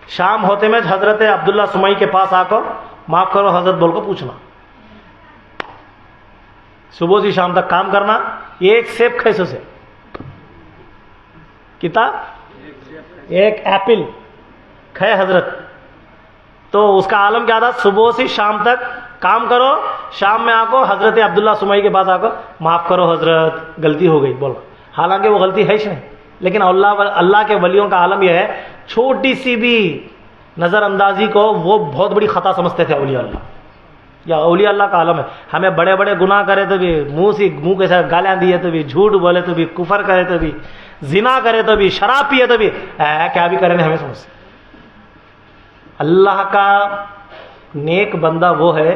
شام ہوتے میں حضرت عبداللہ سمعی کے پاس آ کر معاف کرو حضرت بول کو پوچھنا. صبح سے شام تک کام کرنا. یہ ایک سیب کیسے سے کتاب ایک ایپل کھائے حضرت. تو اس کا عالم کیا تھا؟ صبح سے شام تک کام کرو، شام میں آ کو حضرت عبداللہ سمعی کے پاس آ کر معاف کرو حضرت غلطی ہو گئی بولو. حالانکہ وہ غلطی ہے ہی نہیں، لیکن اللہ کے ولیوں کا عالم یہ ہے چھوٹی سی بھی نظر اندازی کو وہ بہت بڑی خطا سمجھتے تھے اولیاء اللہ. یا اولیاء اللہ کا عالم ہے. ہمیں بڑے بڑے گناہ کرے تو بھی منہ کے ساتھ گالیاں دیے تو بھی، جھوٹ بولے تو بھی، کفر کرے تو بھی، زنا کرے تو بھی، شراب پیے تو بھی، کیا بھی کرے نہیں ہمیں سمجھتے. اللہ کا نیک بندہ وہ ہے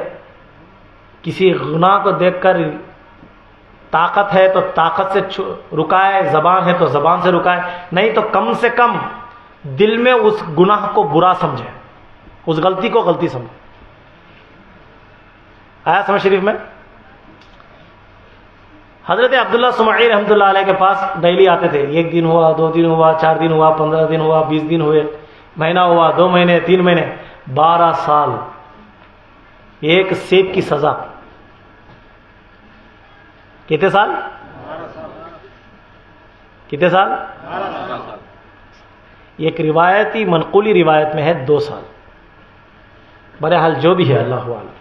کسی گناہ کو دیکھ کر طاقت ہے تو طاقت سے رکائے، زبان ہے تو زبان سے رکائے، نہیں تو کم سے کم دل میں اس گناہ کو برا سمجھے، اس غلطی کو غلطی سمجھے. آیا سمجھ شریف میں؟ حضرت عبداللہ سمعی رحمۃ اللہ علیہ کے پاس ڈیلی آتے تھے. 1 دن ہوا، 2 دن ہوا، 4 دن ہوا، 15 دن ہوا، 20 دن ہوئے، مہینہ ہوا، 2 مہینے، 3 مہینے، 12 سال. ایک سیب کی سزا. کتنے سال؟ کتنے سال؟ ایک روایتی منقولی روایت میں ہے 2 سال. بہرحال جو بھی ہے اللہ عالم.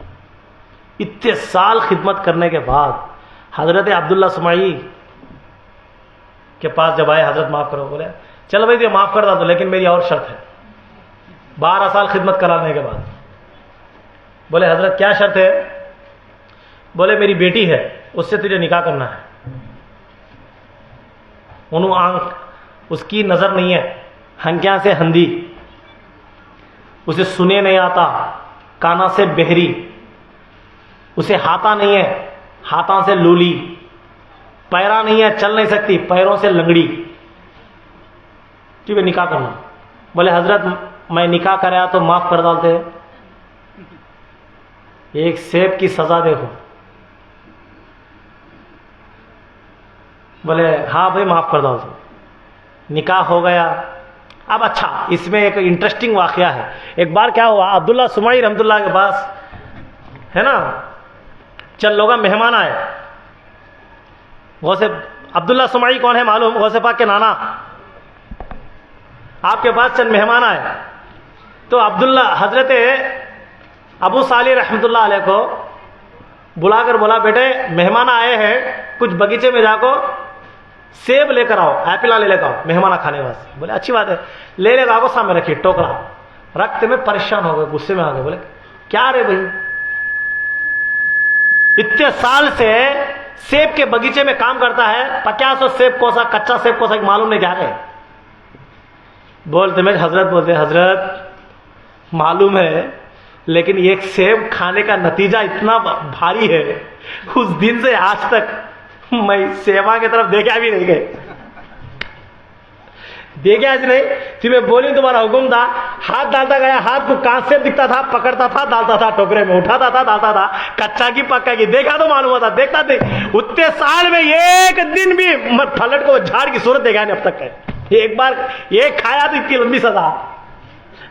اتنے سال خدمت کرنے کے بعد حضرت عبداللہ سمعی کے پاس جب آئے حضرت معاف کرو، بولے چل بھائی معاف کر دو لیکن میری اور شرط ہے. 12 سال خدمت کرانے کے بعد بولے حضرت کیا شرط ہے؟ بولے میری بیٹی ہے اس سے تجھے نکاح کرنا ہے. انہوں آنکھ اس کی نظر نہیں ہے، ہنکیاں سے ہندی. اسے سنے نہیں آتا، کانا سے بہری، اسے ہاتھا نہیں ہے، ہاتھاں سے لولی، پیرا نہیں ہے، چل نہیں سکتی، پیروں سے لنگڑی، ٹھیک ہے نکاح کرنا. بولے حضرت میں نکاح کریا تو معاف کر ڈالتے. ایک سیب کی سزا دیکھو. بولے ہاں بھائی معاف کر ڈالتے. نکاح ہو گیا. اب اچھا اس میں ایک انٹرسٹنگ واقعہ ہے. ایک بار کیا ہوا، عبداللہ سمعی رحمۃ اللہ کے پاس ہے نا چند لوگ مہمان آئے. غوث عبداللہ سمعی کون ہے معلوم؟ غوث پاک کے نانا. آپ کے پاس چند مہمان آئے تو عبداللہ حضرت ابو صالح رحمۃ اللہ علیہ کو بلا کر بولا بیٹے مہمان آئے ہیں، کچھ بگیچے میں جا کو سیب لے کر آؤ، ایپل لے کر آؤ مہمان کھانے واسطے. بولے اچھی بات ہے، لے لے کر سامنے رکھیے ٹوکرا. رکھتے میں پریشان ہو گئے، غصے میں آ گئے. بولے کیا رے بھائی، اتنے سال سے سیب کے بگیچے میں کام کرتا ہے، 50 سیب کوسا، کچا سیب کوسا معلوم نہیں کیا ہے. بولتے میں حضرت، بولتے حضرت معلوم ہے لیکن ایک سیب کھانے کا نتیجہ اتنا بھاری ہے، اس دن سے آج تک میں سیوا کی طرف دیکھا بھی نہیں گئے، دیکھا آج نہیں. تمہیں بولی تمہارا حکم تھا، ہاتھ ڈالتا گیا، ہاتھ کو کانچ سے دکھتا تھا، پکڑتا تھا، ڈالتا تھا ٹوکرے میں، اٹھاتا تھا، ڈالتا تھا، کچا کی پکا کی دیکھا تو معلوم ہوتا، دیکھتا تھے. اتنے سال میں ایک دن بھی پھلٹ کو جھاڑ کی صورت دیکھا نہیں اب تک ہے. ایک بار ایک کھایا تو اتنی لمبی سزا.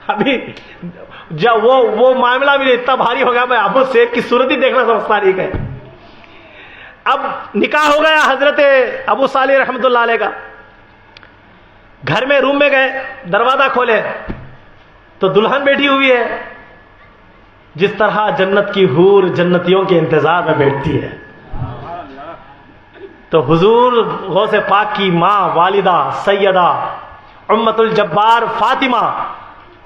ابھی جب وہ معاملہ بھی اتنا بھاری ہو گیا، میں ابو سیب کی صورت ہی دیکھنا سمجھتا نہیں ہے. اب نکاح ہو گیا حضرت ابو صالح رحمۃ اللہ علیہ کا. گھر میں روم میں گئے، دروازہ کھولے تو دلہن بیٹھی ہوئی ہے. جس طرح جنت کی حور جنتیوں کے انتظار میں بیٹھتی ہے، تو حضور غوث پاک کی ماں والدہ سیدہ امت الجبار فاطمہ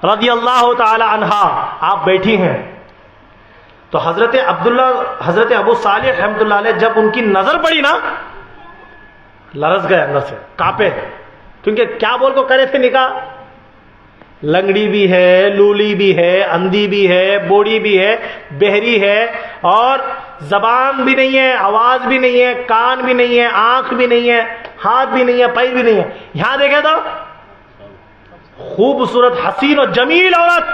رضی اللہ تعالی عنہا آپ بیٹھی ہیں. تو حضرت ابو صالح رحمۃ اللہ علیہ جب ان کی نظر پڑی نا، لرز گئے اندر سے، کانپے. کیونکہ کیا بول کو کرے تھے نکاح، لنگڑی بھی ہے، لولی بھی ہے، اندھی بھی ہے، بوڑھی بھی ہے، بہری ہے، اور زبان بھی نہیں ہے، آواز بھی نہیں ہے، کان بھی نہیں ہے، آنکھ بھی نہیں ہے، ہاتھ بھی نہیں ہے، پیر بھی نہیں ہے. یہاں دیکھے تو خوبصورت حسین و جمیل عورت.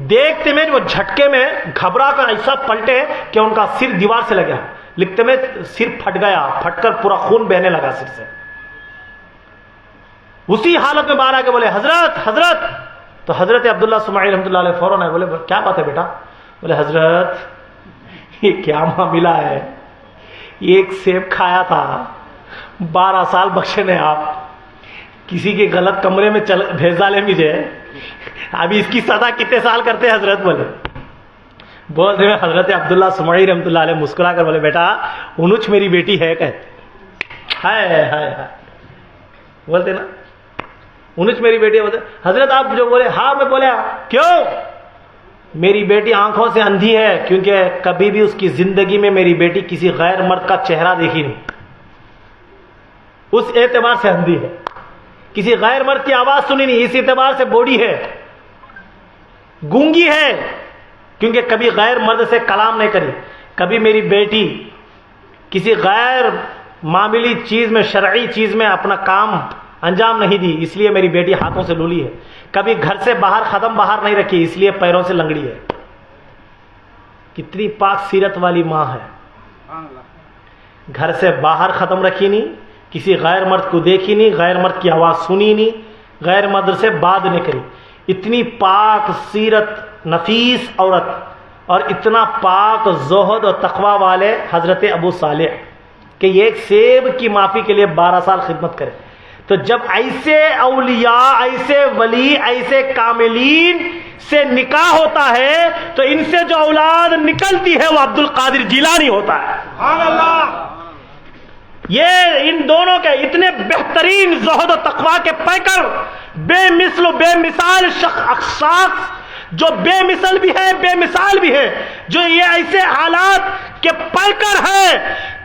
دیکھتے میں وہ جھٹکے میں گھبرا کر ایسا پلٹے کہ ان کا سر دیوار سے لگا. لکھتے میں سر پھٹ گیا، پھٹ کر پورا خون بہنے لگا سر سے. اسی حالت میں باہر آ کے بولے حضرت حضرت. تو حضرت عبداللہ سمعی رحمۃ اللہ علیہ فوراً آئے. بولے کیا بات ہے بیٹا؟ بولے حضرت یہ کیا معاملہ ہے، ایک سیب کھایا تھا، 12 سال بخشے نے آپ، کسی کے غلط کمرے میں بھیج ڈالے مجھے، ابھی اس کی سزا کتنے سال کرتے حضرت؟ بول رہے حضرت عبداللہ سمعی رحمۃ اللہ علیہ مسکرا کر بولے بیٹا انوچ میری بیٹی ہے کہتے ہائے بولتے نا انوچ میری بیٹی ہے. بولتے حضرت آپ جو بولے ہاں میں بولے کیوں؟ میری بیٹی آنکھوں سے اندھی ہے کیونکہ کبھی بھی اس کی زندگی میں میری بیٹی کسی غیر مرد کا چہرہ دیکھی نہیں، اس اعتبار سے اندھی ہے. کسی غیر مرد کی آواز سنی نہیں، اس اعتبار سے بوڑھی ہے. گونگی ہے کیونکہ کبھی غیر مرد سے کلام نہیں کری. کبھی میری بیٹی کسی غیر معاملی چیز میں، شرعی چیز میں اپنا کام انجام نہیں دی، اس لیے میری بیٹی ہاتھوں سے لولی ہے. کبھی گھر سے باہر قدم باہر نہیں رکھی، اس لیے پیروں سے لنگڑی ہے. کتنی پاک سیرت والی ماں ہے. گھر سے باہر قدم رکھی نہیں، کسی غیر مرد کو دیکھی نہیں، غیر مرد کی آواز سنی نہیں، غیر مرد سے بات نہیں کری. اتنی پاک سیرت نفیس عورت اور اتنا پاک زہد اور تقوی والے حضرت ابو صالح کہ یہ ایک سیب کی معافی کے لیے 12 سال خدمت کرے. تو جب ایسے اولیاء، ایسے ولی، ایسے کاملین سے نکاح ہوتا ہے تو ان سے جو اولاد نکلتی ہے وہ عبد القادر جیلانی ہوتا ہے. سبحان اللہ. یہ ان دونوں کے اتنے بہترین زہد و تقوی کے پیکر، بے مثل و بے مثال شخص جو بے مثل بھی ہے، بے مثال بھی ہے، جو یہ ایسے حالات کے پیکر ہیں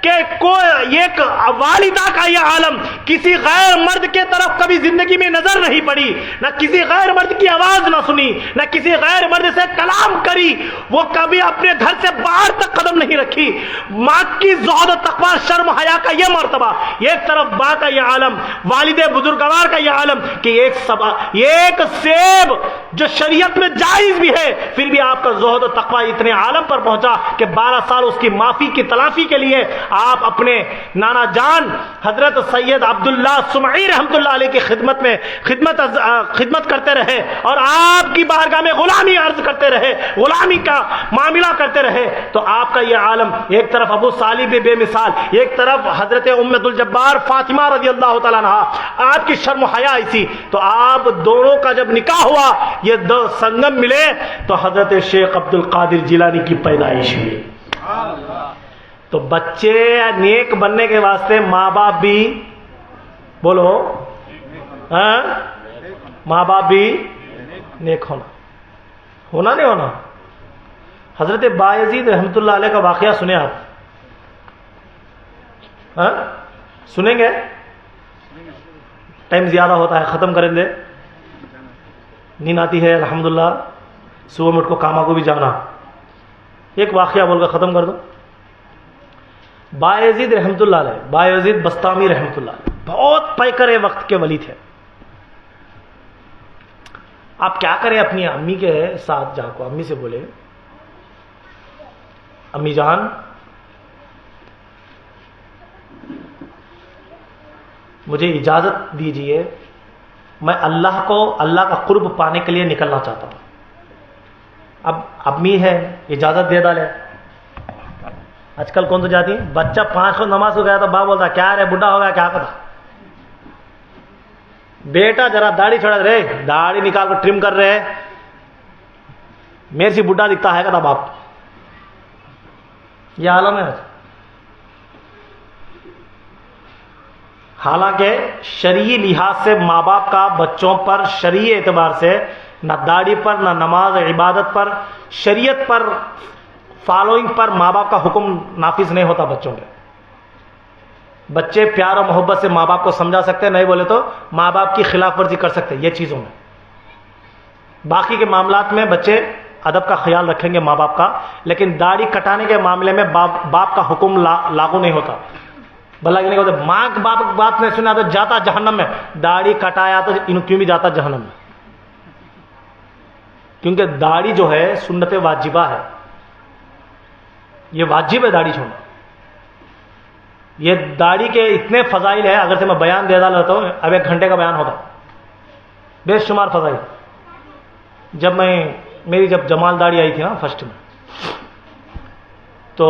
کہ کوئی ایک والدہ کا یہ عالم کسی غیر مرد کے طرف کبھی زندگی میں نظر نہیں پڑی، نہ کسی غیر مرد کی آواز نہ سنی، نہ کسی غیر مرد سے کلام کری، وہ کبھی اپنے گھر سے باہر تک قدم نہیں رکھی۔ ماں کی زہد و تقوی، شرم و حیا کا یہ مرتبہ، ایک طرف ماں کا یہ عالم، والد بزرگوار کا یہ عالم کہ ایک سیب جو شریعت میں جائز بھی ہے، پھر بھی آپ کا زہد و تقوی اتنے عالم پر پہنچا کہ 12 سال اس کی معافی کی تلافی کے لیے آپ اپنے نانا جان حضرت سید عبداللہ سمعی رحمۃ اللہ علیہ کی خدمت کرتے رہے، اور آپ کی بارگاہ میں غلامی عرض کرتے رہے، غلامی کا معاملہ کرتے رہے۔ تو آپ کا یہ عالم، ایک طرف ابو صالح بے مثال، ایک طرف حضرت ام عبد الجبار فاطمہ رضی اللہ تعالیٰ عنہ، آپ کی شرم و حیا ایسی، تو آپ دونوں کا جب نکاح ہوا، یہ دو سنگم ملے، تو حضرت شیخ عبد القادر جیلانی کی پیدائش ہوئی۔ تو بچے نیک بننے کے واسطے ماں باپ بھی، بولو ماں باپ بھی نیک ہونا نہیں ہونا۔ حضرت بایزید رحمۃ اللہ علیہ کا واقعہ سنیں آپ؟ سنیں گے؟ ٹائم زیادہ ہوتا ہے، ختم کریں دے، نیند آتی ہے الحمدللہ، صبح میں اٹھ کو کاما کو بھی جانا۔ ایک واقعہ بول کر ختم کر دو۔ بایزید رحمۃ اللہ علیہ، بایزید بستامی رحمۃ اللہ علیہ، بہت پیکر وقت کے ولی تھے۔ آپ کیا کریں، اپنی امی کے ساتھ جا کو امی سے بولے، امی جان مجھے اجازت دیجئے، میں اللہ کا قرب پانے کے لیے نکلنا چاہتا ہوں۔ اب امی ہے، اجازت دے ڈالے۔ آج کل کون تو جاتی، بچہ 5 وقت نماز کو گیا تو باپ بولتا کیا رے بڈھا ہو گیا کیا پتا، بیٹا ذرا داڑھی چھوڑا رے، داڑھی نکال کر ٹرم کر رہے، میرے سے بڈھا دکھتا ہے کہتا باپ۔ یہ عالم ہے۔ حالانکہ شرعی لحاظ سے ماں باپ کا بچوں پر شرعی اعتبار سے نہ داڑھی پر، نہ نماز عبادت پر، شریعت پر، فالوئنگ پر ماں باپ کا حکم نافذ نہیں ہوتا بچوں پہ۔ بچے پیار و محبت سے ماں باپ کو سمجھا سکتے ہیں، نہیں بولے تو ماں باپ کی خلاف ورزی کر سکتے ہیں یہ چیزوں میں۔ باقی کے معاملات میں بچے ادب کا خیال رکھیں گے ماں باپ کا، لیکن داڑھی کٹانے کے معاملے میں باپ کا حکم لاگو نہیں ہوتا۔ بھلا نہیں ہوتا، ماں باپ بات نہیں سنا تو جاتا جہنم میں، داڑھی کٹایا تو کیوں بھی جاتا جہنم میں؟ کیونکہ داڑھی جو ہے سنت واجبہ ہے، یہ واجب ہے داڑھی چھوڑنا۔ یہ داڑھی کے اتنے فضائل ہیں، اگر سے میں بیان دے ڈالا تو اب 1 گھنٹے کا بیان ہوتا، بے شمار فضائل۔ میری جب جمال داڑھی آئی تھی نا فرسٹ میں، تو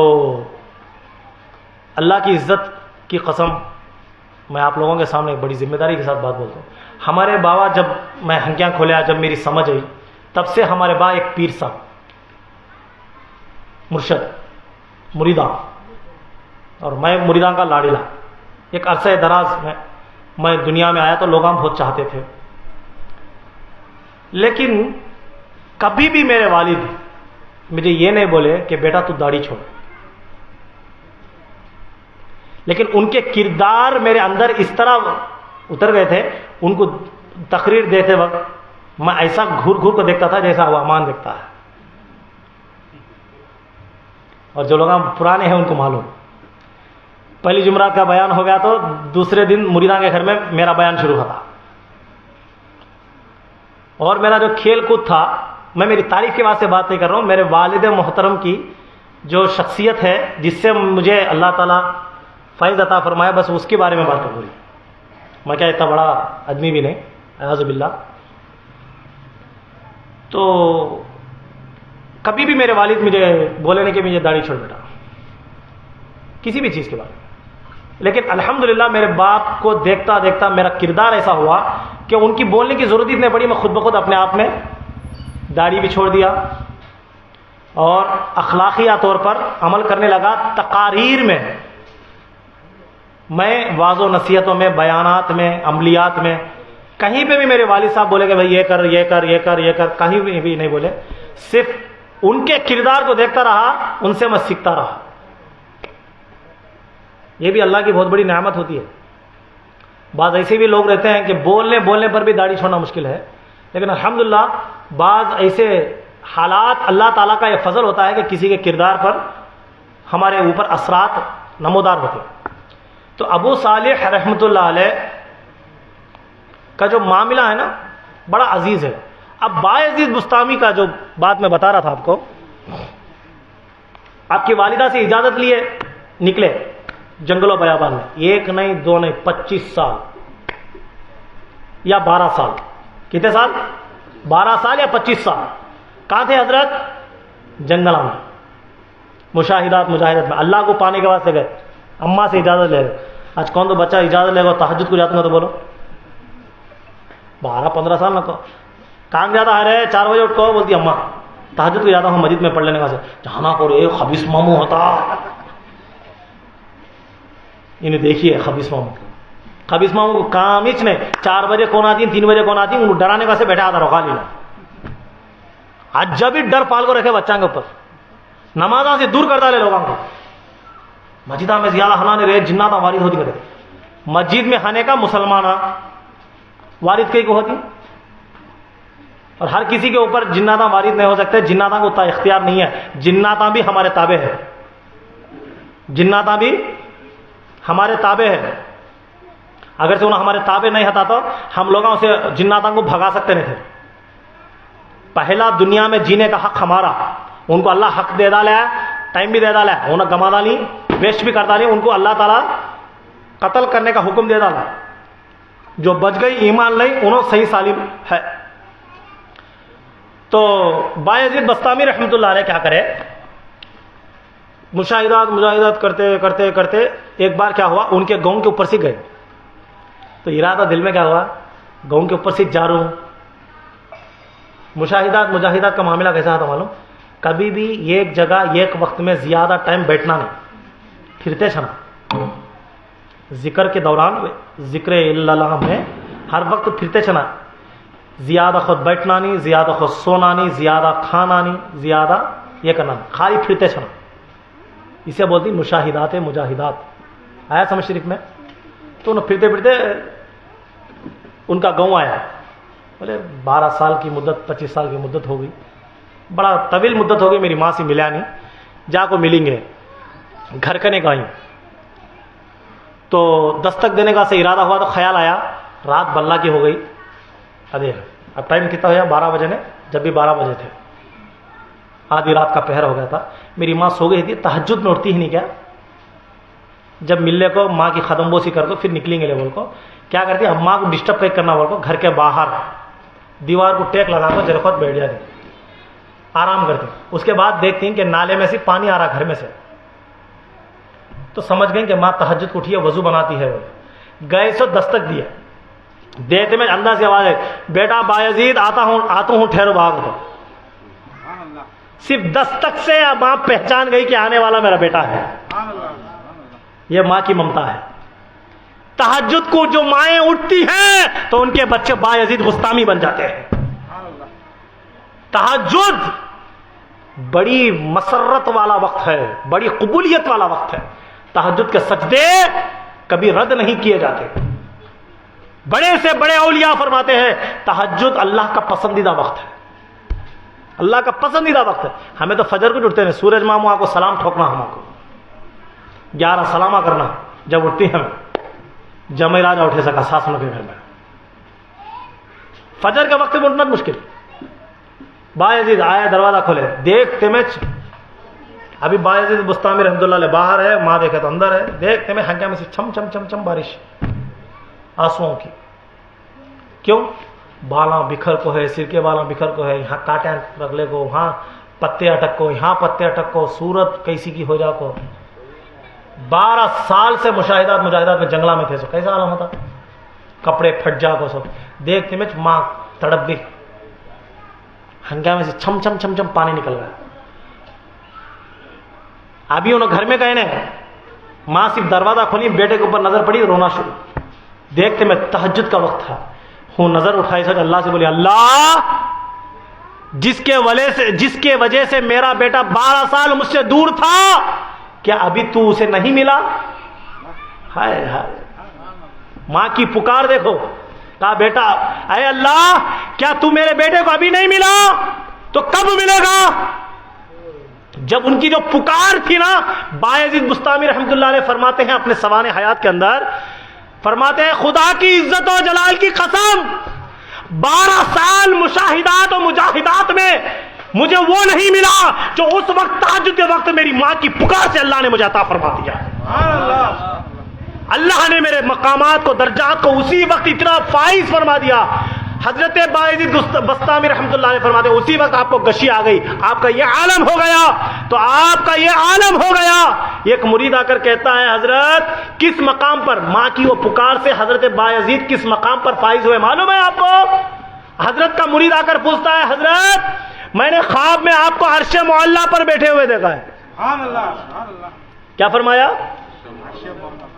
اللہ کی عزت کی قسم میں آپ لوگوں کے سامنے بڑی ذمہ داری کے ساتھ بات بولتا ہوں۔ ہمارے بابا، جب میں ہنکیاں کھولیا، جب میری سمجھ آئی، تب سے ہمارے با ایک پیر صاحب، مرشد، مریداں، اور میں مریداں کا لاڑیلا۔ ایک عرصہ دراز میں دنیا میں آیا تو لوگ بہت چاہتے تھے، لیکن کبھی بھی میرے والد مجھے یہ نہیں بولے کہ بیٹا تو داڑھی چھوڑ، لیکن ان کے کردار میرے اندر اس طرح اتر گئے تھے، ان کو تقریر دیتے وقت میں ایسا گھور گھور کو دیکھتا تھا جیسا عوامان دیکھتا ہے۔ اور جو لوگ پرانے ہیں ان کو معلوم، پہلی جمعرات کا بیان ہو گیا تو دوسرے دن مریداں کے گھر میں میرا بیان شروع ہوتا، اور میرا جو کھیل کود تھا، میں میری تعریف کے واسطے بات نہیں کر رہا ہوں، میرے والد محترم کی جو شخصیت ہے جس سے مجھے اللہ تعالیٰ فیض عطا فرمایا، بس اس کے بارے میں بات کروں گی۔ میں کیا اتنا بڑا آدمی بھی نہیں، اعوذ باللہ۔ تو کبھی بھی میرے والد مجھے بولے نہیں کہ مجھے داڑھی چھوڑ بیٹا، کسی بھی چیز کے بارے میں، لیکن الحمدللہ میرے باپ کو دیکھتا دیکھتا میرا کردار ایسا ہوا کہ ان کی بولنے کی ضرورت ہی نہیں پڑی، میں خود بخود اپنے آپ میں داڑھی بھی چھوڑ دیا اور اخلاقیہ طور پر عمل کرنے لگا۔ تقاریر میں واض و نصیحتوں میں، بیانات میں، عملیات میں، کہیں پہ بھی میرے والد صاحب بولے کہ بھائی یہ کر یہ کر یہ کر یہ کر، کہیں بھی نہیں بولے، صرف ان کے کردار کو دیکھتا رہا، ان سے میں سیکھتا رہا۔ یہ بھی اللہ کی بہت بڑی نعمت ہوتی ہے. بعض ایسے بھی لوگ رہتے ہیں کہ بولنے پر بھی داڑھی چھوڑنا مشکل ہے، لیکن الحمدللہ بعض ایسے حالات اللہ تعالیٰ کا یہ فضل ہوتا ہے کہ کسی کے کردار پر ہمارے اوپر اثرات نمودار ہوتے ہیں. تو ابو صالح رحمۃ اللہ علیہ کا جو معاملہ ہے نا بڑا عزیز ہے. اب بایزید بستامی کا جو بات میں بتا رہا تھا آپ کو، آپ کی والدہ سے اجازت لیے نکلے جنگل و بیابان میں، 1 نہیں 2 نہیں 25 سال یا 12 سال. کتنے سال؟ 12 سال یا 25 سال. کہاں تھے حضرت؟ جنگل میں مشاہدات مجاہدات میں. اللہ کو پانے کے واسطے گئے، اماں سے اجازت لے گئے. آج کون تو بچہ اجازت لے گا تہجد کو جاتا ہوں تو بولو 12-15 سال نہ کہو. کہاں جاتا ہے 4 بجے اٹھ کو بولتی اماں تہجد کو جاتا ہوں مسجد میں پڑھ لینے کا سے جہاں پر ایک خبیث ماموں ہوتا. انہیں دیکھیے خبیث ماموں کو کام ہی نہیں. 4 بجے کون آتی 3 بجے کون آتی ان کو ڈرانے کا سے بیٹھا آتا رکھا لینا. آج جب ہی ڈر پال کو رکھے بچوں کے اوپر، نمازاں سے دور کرتا لے لوگوں کو. مسجدہ میں زیادہ ہنا نہیں رہے جنات وارد ہوتی کرے. مسجد میں ہنے کا مسلمان وارد کئی کو ہوتی، اور ہر کسی کے اوپر جناتاں وارد نہیں ہو سکتے. جناتاں کو اتنا اختیار نہیں ہے. جناتاں بھی ہمارے تابع ہے، جناتاں بھی ہمارے تابع ہے. اگر سے انہیں ہمارے تابع نہیں ہوتا تو ہم لوگوں سے جناتاں کو بھگا سکتے نہیں تھے. پہلا دنیا میں جینے کا حق ہمارا، ان کو اللہ حق دے ڈالا ہے، ٹائم بھی دے ڈالا ہے، انہیں گما ڈالی ویسٹ بھی کر ڈالی. ان کو اللہ تعالیٰ قتل کرنے کا حکم دے ڈالا. جو بچ گئی ایمان لئی انہوں صحیح سالم ہے. تو بایزید بستامی رحمۃ اللہ علیہ کیا کرے، مجاہدات کرتے کرتے کرتے ایک بار کیا ہوا ان کے گاؤں کے اوپر سے گئے. تو ارادہ دل میں کیا ہوا گاؤں کے اوپر سے جا رہا ہوں. مجاہدات کا معاملہ کیسا تھا معلوم؟ کبھی بھی ایک جگہ ایک وقت میں زیادہ ٹائم بیٹھنا نہیں، پھرتے چنا. ذکر کے دوران ذکر اللہ میں ہر وقت پھرتے چنا. زیادہ خود بیٹھنا نہیں، زیادہ خود سونا نہیں، زیادہ کھانا نہیں، زیادہ یہ کرنا نہیں، خالی پھرتے چنا. اسے بولتی مشاہدات مجاہدات. آیا سمجھ شریف میں؟ تو انہیں پھرتے پھرتے ان کا گاؤں آیا. بولے 12 سال کی مدت 25 سال کی مدت ہو گئی، بڑا طویل مدت ہو گئی، میری ماں سے ملا نہیں، جا کو ملیں گے. گھر کنے کا آئی تو دستک دینے کا سے ارادہ ہوا تو خیال آیا رات بلہ کی ہو گئی. ارے اب ٹائم کتنا ہوا 12 بجے نے، جب بھی 12 بجے تھے، آدھی رات کا پہر ہو گیا تھا. میری ماں سو گئی تھی، تہجد میں اٹھتی ہی نہیں. کیا جب ملنے کو ماں کی ختم بوسی کر دو پھر نکلیں گے لے بول کو کیا کرتی اب ماں کو ڈسٹرب پیک کرنا بول کو گھر کے باہر دیوار کو ٹیک لگا کر جرخت بیٹھ جاتی، آرام کرتی. اس کے بعد دیکھتی ہیں کہ نالے میں سے پانی آ رہا گھر میں سے، تو سمجھ گئیں کہ ماں تہجد کو اٹھی ہے وضو بناتی ہے. گئے سو دستک دیا، دیتے میں اندر سے آواز ہے بیٹا بایزید آتا ہوں ٹھہرو باغ کو. صرف دستک سے ماں پہچان گئی کہ آنے والا میرا بیٹا ہے. یہ ماں کی ممتا ہے. تہجد کو جو مائیں اٹھتی ہیں تو ان کے بچے بایزید بستامی بن جاتے ہیں. تہجد بڑی مسرت والا وقت ہے، بڑی قبولیت والا وقت ہے. تہجد کے سجدے کبھی رد نہیں کیے جاتے. بڑے سے بڑے اولیاء فرماتے ہیں تہجد اللہ کا پسندیدہ وقت ہے، اللہ کا پسندیدہ وقت ہے. ہمیں تو فجر کو اٹھتے ہیں سورج ماموں کو سلام ٹھوکنا، ہم کو 11 سلامہ کرنا جب اٹھتی ہیں. جمع راجا اٹھے سکا ساسنوں کے گھر میں فجر کے وقت میں اٹھنا مشکل. بایزید آیا دروازہ کھولے، دیکھتے میں ابھی بایزید بستامی رحمۃ اللہ علیہ باہر ہے، ماں دیکھے تو اندر ہے. دیکھتے میں ہنگامے سے چھم چھم چھم چھم بارش آنسوؤں کی. کیوں؟ بالاں بکھر کو ہے، سر کے بالاں بکھر کو ہے، یہاں کاٹیں رکھ لے کو، وہاں پتے اٹک کو، یہاں پتے اٹک کو، صورت کیسی کی ہو جا کو. 12 سال سے مجاہدات میں جنگلہ میں تھے. سو کیسا عالم ہوتا، کپڑے پھٹ جا کو. سب دیکھتے میں ماں تڑپ گئی، ہنگامے سے چھم چھم چھم چھم پانی نکل گیا. ابھی انہوں گھر میں گئے نا، ماں صرف دروازہ کھولی، بیٹے کے اوپر نظر پڑی، رونا شروع. دیکھتے میں تہجد کا وقت تھا، ہوں نظر اٹھائی سکے اللہ سے بولی اللہ جس کے وجہ سے میرا بیٹا 12 سال مجھ سے دور تھا، کیا ابھی تو اسے نہیں ملا؟ ہائے ہائے، ماں کی پکار دیکھو، کہا بیٹا اے اللہ کیا تو میرے بیٹے کو ابھی نہیں ملا تو کب ملے گا؟ جب ان کی جو پکار تھی نا، بایزید بسطامی رحمۃ اللہ علیہ فرماتے ہیں اپنے سوانح حیات کے اندر، فرماتے ہیں خدا کی عزت و جلال کی قسم 12 سال مشاہدات و مجاہدات میں مجھے وہ نہیں ملا جو اس وقت تہجد کے وقت میری ماں کی پکار سے اللہ نے مجھے عطا فرما دیا۔ اللہ نے میرے مقامات کو، درجات کو اسی وقت اتنا فائز فرما دیا۔ حضرت بایزید بسطامی رحمۃ اللہ علیہ فرماتے ہیں اسی وقت آپ کو گشی آ گئی، آپ کا یہ عالم ہو گیا، تو آپ کا یہ عالم ہو گیا۔ ایک مرید آ کر کہتا ہے حضرت کس مقام پر، ماں کی وہ پکار سے حضرت بایزید کس مقام پر فائز ہوئے معلوم ہے آپ کو؟ حضرت کا مرید آ کر پوچھتا ہے حضرت میں نے خواب میں آپ کو عرش معلیٰ پر بیٹھے ہوئے دیکھا ہے۔ سبحان اللہ، سبحان اللہ۔ کیا فرمایا؟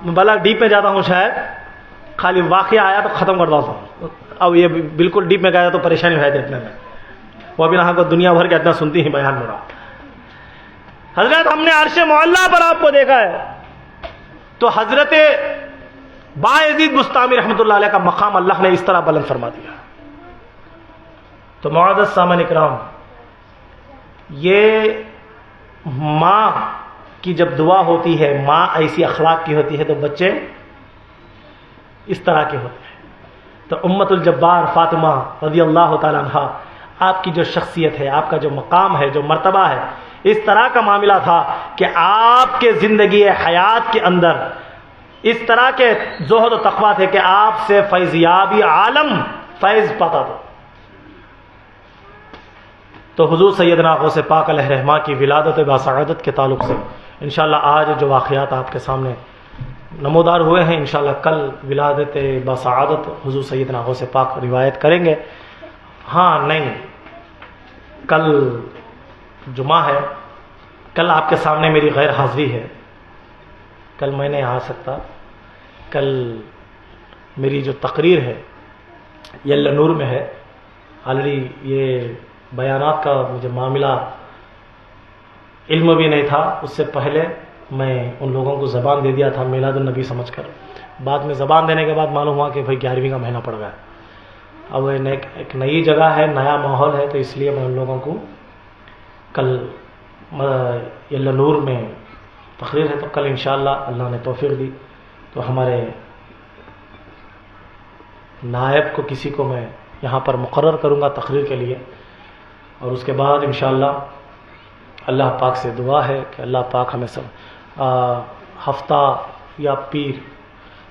میں بلا ڈیپ میں جاتا ہوں، شاید خالی واقعہ آیا تو ختم کر دیتا ہوں، اب یہ بالکل ڈیپ میں گیا تو پریشانی ہے دیکھنے میں، وہ بھی کو دنیا بھر کے اتنا سنتی ہی بیان میرا۔ حضرت ہم نے عرش معلیٰ پر آپ کو دیکھا ہے، تو حضرت بایزید بسطامی رحمۃ اللہ علیہ کا مقام اللہ نے اس طرح بلند فرما دیا۔ تو معزز سامعین اکرام، یہ ماں کی جب دعا ہوتی ہے، ماں ایسی اخلاق کی ہوتی ہے تو بچے اس طرح کے ہوتے ہیں۔ تو امت الجبار فاطمہ رضی اللہ تعالیٰ عنہ، آپ کی جو شخصیت ہے، آپ کا جو مقام ہے، جو مرتبہ ہے، اس طرح کا معاملہ تھا کہ آپ کے زندگی حیات کے اندر اس طرح کے زہد و تقویٰ تھے کہ آپ سے فیضیابی عالم فیض پاتا تھا۔ تو حضور سیدنا غوث پاک علیہ رحمہ کی ولادت باسعادت کے تعلق سے انشاءاللہ آج جو واقعات آپ کے سامنے نمودار ہوئے ہیں، انشاءاللہ کل ولادت باسعادت حضور سیدنا غوث پاک روایت کریں گے۔ ہاں نہیں، کل جمعہ ہے، کل آپ کے سامنے میری غیر حاضری ہے، کل میں نہیں آ سکتا۔ کل میری جو تقریر ہے یہ لنور میں ہے، آلریڈی یہ بیانات کا مجھے معاملہ علم بھی نہیں تھا، اس سے پہلے میں ان لوگوں کو زبان دے دیا تھا میلاد النبی سمجھ کر، بعد میں زبان دینے کے بعد معلوم ہوا کہ بھائی 11ویں کا مہینہ پڑ گیا، اب ایک نئی جگہ ہے، نیا ماحول ہے، تو اس لیے میں ان لوگوں کو کل یہ نور میں تقریر ہے، تو کل انشاءاللہ اللہ نے توفیق دی تو ہمارے نائب کو کسی کو میں یہاں پر مقرر کروں گا تقریر کے لیے، اور اس کے بعد انشاءاللہ اللہ پاک سے دعا ہے کہ اللہ پاک ہمیں سب ہفتہ یا پیر،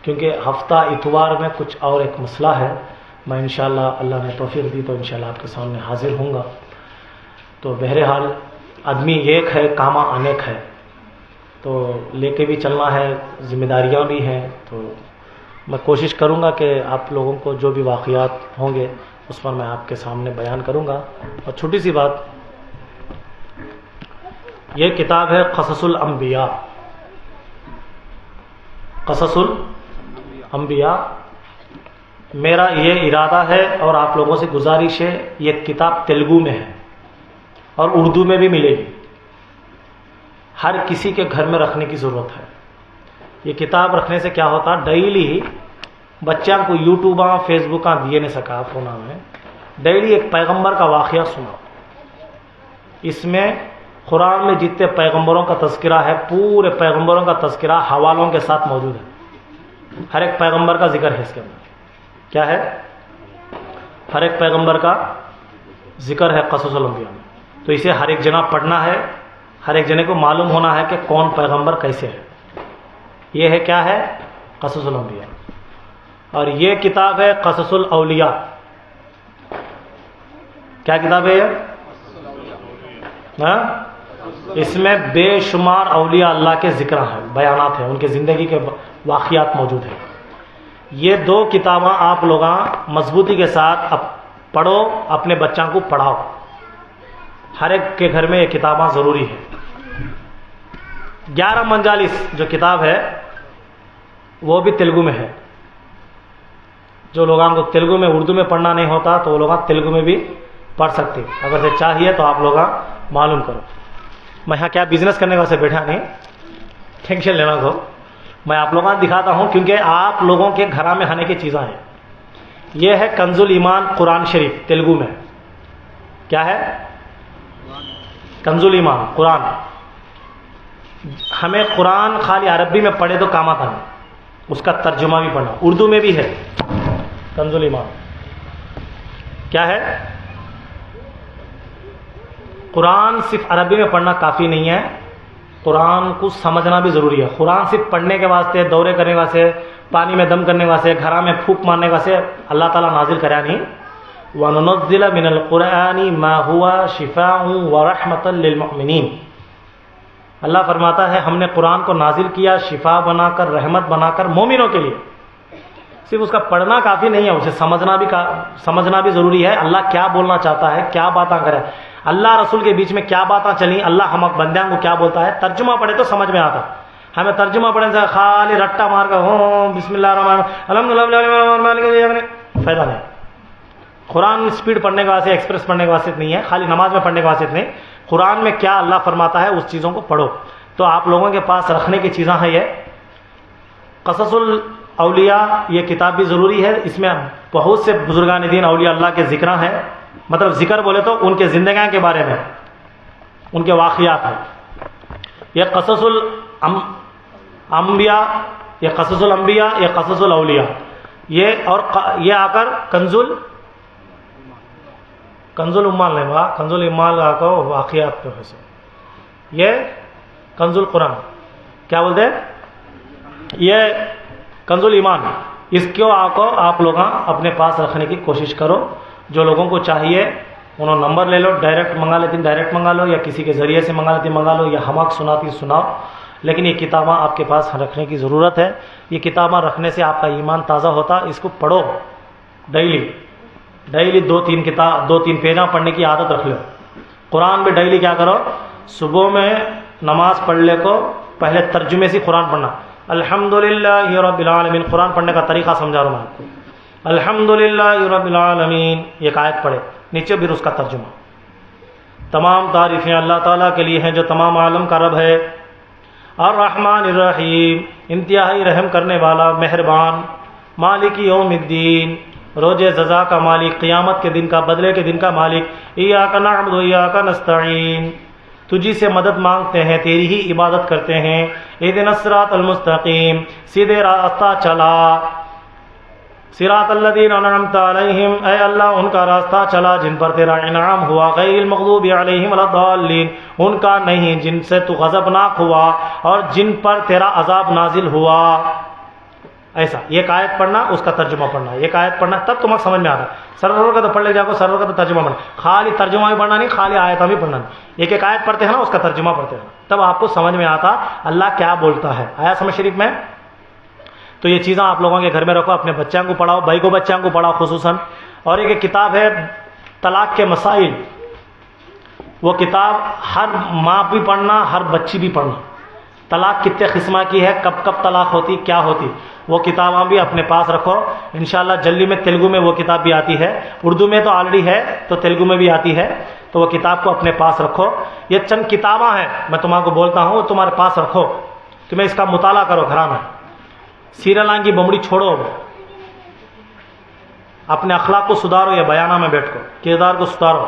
کیونکہ ہفتہ اتوار میں کچھ اور ایک مسئلہ ہے، میں انشاءاللہ اللہ نے توفیق دی تو انشاءاللہ آپ کے سامنے حاضر ہوں گا۔ تو بہرحال آدمی ایک ہے، کامہ انیک ہے، تو لے کے بھی چلنا ہے، ذمہ داریاں بھی ہیں، تو میں کوشش کروں گا کہ آپ لوگوں کو جو بھی واقعات ہوں گے اس پر میں آپ کے سامنے بیان کروں گا۔ اور چھوٹی سی بات، یہ کتاب ہے قصص الانبیاء، قصص الانبیاء۔ میرا یہ ارادہ ہے اور آپ لوگوں سے گزارش ہے، یہ کتاب تیلگو میں ہے اور اردو میں بھی ملے گی، ہر کسی کے گھر میں رکھنے کی ضرورت ہے۔ یہ کتاب رکھنے سے کیا ہوتا، ڈیلی بچوں کو یوٹیوباں فیس بکاں دیے نہیں سکا فونا میں، ڈیلی ایک پیغمبر کا واقعہ سنا، اس میں قرآن میں جتنے پیغمبروں کا تذکرہ ہے، پورے پیغمبروں کا تذکرہ حوالوں کے ساتھ موجود ہے، ہر ایک پیغمبر کا ذکر ہے اس کے اندر۔ کیا ہے؟ ہر ایک پیغمبر کا ذکر ہے قصص الانبیاء میں، تو اسے ہر ایک جنا پڑھنا ہے، ہر ایک جنے کو معلوم ہونا ہے کہ کون پیغمبر کیسے ہے۔ یہ ہے کیا ہے؟ قصص الانبیاء۔ اور یہ کتاب ہے قصص الاولیاء۔ کیا کتاب ہے یہ؟ اس میں بے شمار اولیاء اللہ کے ذکر ہیں، بیانات ہیں، ان کے زندگی کے واقعات موجود ہیں۔ یہ دو کتابیں آپ لوگ مضبوطی کے ساتھ پڑھو، اپنے بچوں کو پڑھاؤ، ہر ایک کے گھر میں یہ کتابیں ضروری ہے۔ 11 منجالس جو کتاب ہے وہ بھی تیلگو میں ہے، جو لوگوں کو تیلگو میں اردو میں پڑھنا نہیں ہوتا تو وہ لوگ تیلگو میں بھی پڑھ سکتے، اگر سے چاہیے تو آپ لوگ معلوم کرو۔ میں یہاں کیا بزنس کرنے کا سے بیٹھا نہیں، ٹینشن لینا کو، میں آپ لوگوں کو دکھاتا ہوں کیونکہ آپ لوگوں کے گھر میں آنے کی چیزیں ہیں. یہ ہے کنز الایمان قرآن شریف تیلگو میں. کیا ہے؟ کنز الایمان قرآن. ہمیں قرآن خالی عربی میں پڑھے تو کام آتا نہیں, اس کا ترجمہ بھی پڑھنا. اردو میں بھی ہے کنز الایمان. کیا ہے؟ قرآن صرف عربی میں پڑھنا کافی نہیں ہے, قرآن کو سمجھنا بھی ضروری ہے. قرآن صرف پڑھنے کے واسطے, دورے کرنے کے واسطے, پانی میں دم کرنے کے واسطے, گھر میں پھونک مارنے کے واسطے اللہ تعالیٰ نازل کرا نہیں. وَنُنَزِّلَ مِنَ الْقُرْآنِ مَا هُوَ شِفَاءٌ وَرَحْمَةً لِّلْمُؤْمِنِينَ. اللہ فرماتا ہے ہم نے قرآن کو نازل کیا شفا بنا کر, رحمت بنا کر مومنوں کے لیے. صرف اس کا پڑھنا کافی نہیں ہے, اسے سمجھنا بھی ضروری ہے. اللہ کیا بولنا چاہتا ہے, کیا باتیں کرے, اللہ رسول کے بیچ میں کیا باتیں چلیں, اللہ ہم بندیاں کو کیا بولتا ہے. ترجمہ پڑھے تو سمجھ میں آتا. ہمیں ترجمہ پڑھنے سے خالی رٹا مار کر بسم اللہ الرحمن الرحیم فائدہ نہیں. قرآن اسپیڈ پڑھنے کے واسطے, ایکسپریس پڑھنے کے واسطے نہیں ہے, خالی نماز میں پڑھنے کے واسطے نہیں. قرآن میں کیا اللہ فرماتا ہے اس چیزوں کو پڑھو. تو آپ لوگوں کے پاس رکھنے کی چیزیں ہیں. یہ قصص الاولیاء یہ کتاب بھی ضروری ہے. اس میں بہت سے بزرگان دین اولیاء اللہ کے ذکر ہیں. مطلب ذکر بولے تو ان کے زندگیوں کے بارے میں, ان کے واقعات ہیں. یہ قصص الانبیاء, یہ قصص الانبیاء, یہ قصص الاولیاء. یہ اور یہ آ کر کنز الامال نہیں با, کنز الامال آ کر واقعات پہ سے. یہ کنز القرآن کیا بولتے ہیں, یہ کنز الایمان. اس کو آپ لوگ اپنے پاس رکھنے کی کوشش کرو. جو لوگوں کو چاہیے انہوں نمبر لے لو, ڈائریکٹ منگا لیتی ڈائریکٹ منگا لو, یا کسی کے ذریعے سے منگا لیتی منگا لو, یا ہمک سناتی سناؤ. لیکن یہ کتابیں آپ کے پاس رکھنے کی ضرورت ہے. یہ کتابیں رکھنے سے آپ کا ایمان تازہ ہوتا. اس کو پڑھو ڈیلی 2-3 پیجاں پڑھنے کی عادت رکھ لو. قرآن بھی ڈیلی کیا کرو, صبح میں نماز پڑھ لے کو پہلے ترجمے سے قرآن پڑھنا. الحمدللہ رب العالمین, قرآن پڑھنے کا طریقہ سمجھا رہا ہوں میں آپ کو. الحمدللہ رب العالمین ایک آیت پڑھے, نیچے بھی اس کا ترجمہ. تمام تعریفیں اللہ تعالیٰ کے لیے ہیں جو تمام عالم کا رب ہے. الرحمن الرحیم انتہائی رحم کرنے والا مہربان. مالک یوم الدین روز جزا کا مالک, قیامت کے دن کا, بدلے کے دن کا مالک. ایاک نعبد و ایاک نستعین تجھی سے مدد مانگتے ہیں, تیری ہی عبادت کرتے ہیں. اہدنا الصراط المستقیم سیدھے راستہ چلا. صراط الذین انعمت علیہم اے اللہ ان کا راستہ چلا جن پر تیرا انعام ہوا. غیر المغضوب علیہم ولا الضالین ان کا نہیں جن سے تو غضبناک ہوا اور جن پر تیرا عذاب نازل ہوا. ایسا ایک آیت پڑھنا, اس کا ترجمہ پڑھنا. ایک آیت پڑھنا تب تمہیں سمجھ میں آتا. سرور کا تو پڑھ لے جاؤ, سرور کا تو ترجمہ پڑھنا. خالی ترجمہ بھی پڑھنا نہیں, خالی آیتیں بھی پڑھنا نہیں. ایک آیت پڑھتے ہیں نا, اس کا ترجمہ پڑھتے ہیں, تب آپ کو سمجھ میں آتا اللہ کیا بولتا ہے. آیا سمجھ شریف میں؟ تو یہ چیزیں آپ لوگوں کے گھر میں رکھو, اپنے بچوں کو پڑھاؤ, بھائی کو بچوں کو پڑھاؤ خصوصاً. اور ایک کتاب ہے طلاق کے مسائل, وہ کتاب ہر ماں بھی پڑھنا, ہر بچی بھی پڑھنا. طلاق کتنے قسمہ کی ہے, کب کب طلاق ہوتی, کیا ہوتی, وہ کتابیں بھی اپنے پاس رکھو. انشاءاللہ جلدی میں تیلگو میں وہ کتاب بھی آتی ہے, اردو میں تو آلریڈی ہے تو تیلگو میں بھی آتی ہے. تو وہ کتاب کو اپنے پاس رکھو. یہ چند کتابیں ہیں میں تمہارے کو بولتا ہوں, وہ تمہارے پاس رکھو. تمہیں اس کا مطالعہ کرو گھر میں. سیریلاں کی بمڑی چھوڑو, اپنے اخلاق کو سدھارو. یا بیانہ میں بیٹھ کو کردار کو سدھارو.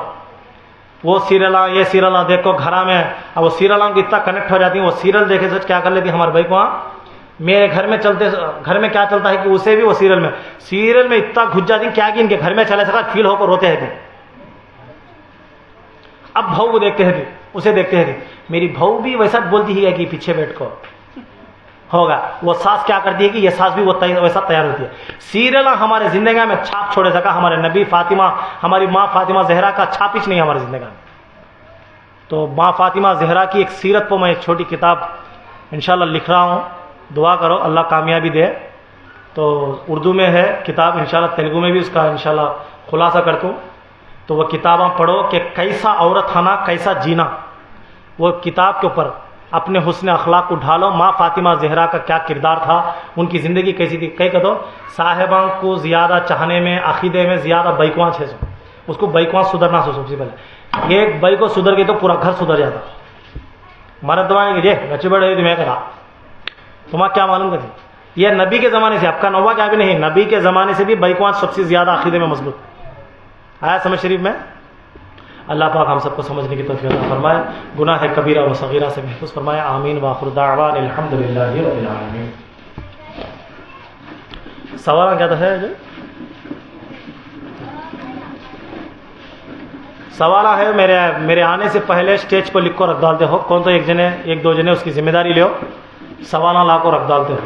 وہ سیریلاں یہ سیریلاں دیکھو گھر میں. اب وہ سیریلاں کو اتنا کنیکٹ ہو جاتی ہیں, وہ سیریل دیکھے سے کیا کر لیتی ہمارے بھائی کو. میرے گھر میں گھر میں کیا چلتا ہے کہ اسے بھی وہ سیریل میں اتنا گھس جاتی کیا کہ ان کے گھر میں چلے سکا فیل ہو کر روتے ہیں. اب بہو کو دیکھتے ہیں, اسے دیکھتے ہیں, میری بہو بھی ویسا بولتی ہی ہے کہ پیچھے بیٹھ کو ہوگا. وہ ساس کیا کرتی ہے کہ یہ ساس بھی ویسا تیار ہوتی ہے. سیریل ہمارے زندگی میں چھاپ چھوڑے سکا. ہمارے نبی فاطمہ, ہماری ماں فاطمہ زہرا کا چھاپش نہیں ہماری زندگی میں. تو ماں فاطمہ زہرا کی ایک سیرت پر میں ایک چھوٹی کتاب انشاءاللہ لکھ رہا ہوں. دعا کرو اللہ کامیابی دے. تو اردو میں ہے کتاب, انشاءاللہ تیلگو میں بھی اس کا انشاءاللہ خلاصہ کرتا ہوں. تو وہ کتابیں پڑھو کہ کیسا عورت ہونا, کیسا جینا. وہ کتاب کے اوپر اپنے حسن اخلاق کو ڈھالو. ماں فاطمہ زہرا کا کیا کردار تھا, ان کی زندگی کیسی تھی. کہہ دو صاحبان کو زیادہ چاہنے میں, عقیدے میں زیادہ بیکواں 600. اس کو بیکواں سدھرنا سو سب سے پہلے. ایک بائی کو سدھر گئی تو پورا گھر سدھر جاتا. مرد دماغ کہ جے بچے بڑے تمہیں کرا تمہیں کیا معلوم تھا یہ نبی کے زمانے سے، آپ کا نوبہ کیا بھی نہیں، نبی کے زمانے سے بھی بیکوان سب سے زیادہ عقیدے میں مضبوط آیا سمجھ شریف میں. اللہ پاک ہم سب کو سمجھنے کی توفیق عطا فرمائے، گناہ کبیرہ و صغیرہ سے محفوظ فرمائے. آمین وآخر دعوانا الحمدللہ رب العالمین. سوال کیا تھا ہے جو سوال ہے میرے آنے سے پہلے اسٹیج پر لکھ کو رکھ ڈالتے ہو، کون تو ایک دو جنے اس کی ذمہ داری لو، سوالہ لا کو رکھ ڈالتے ہو.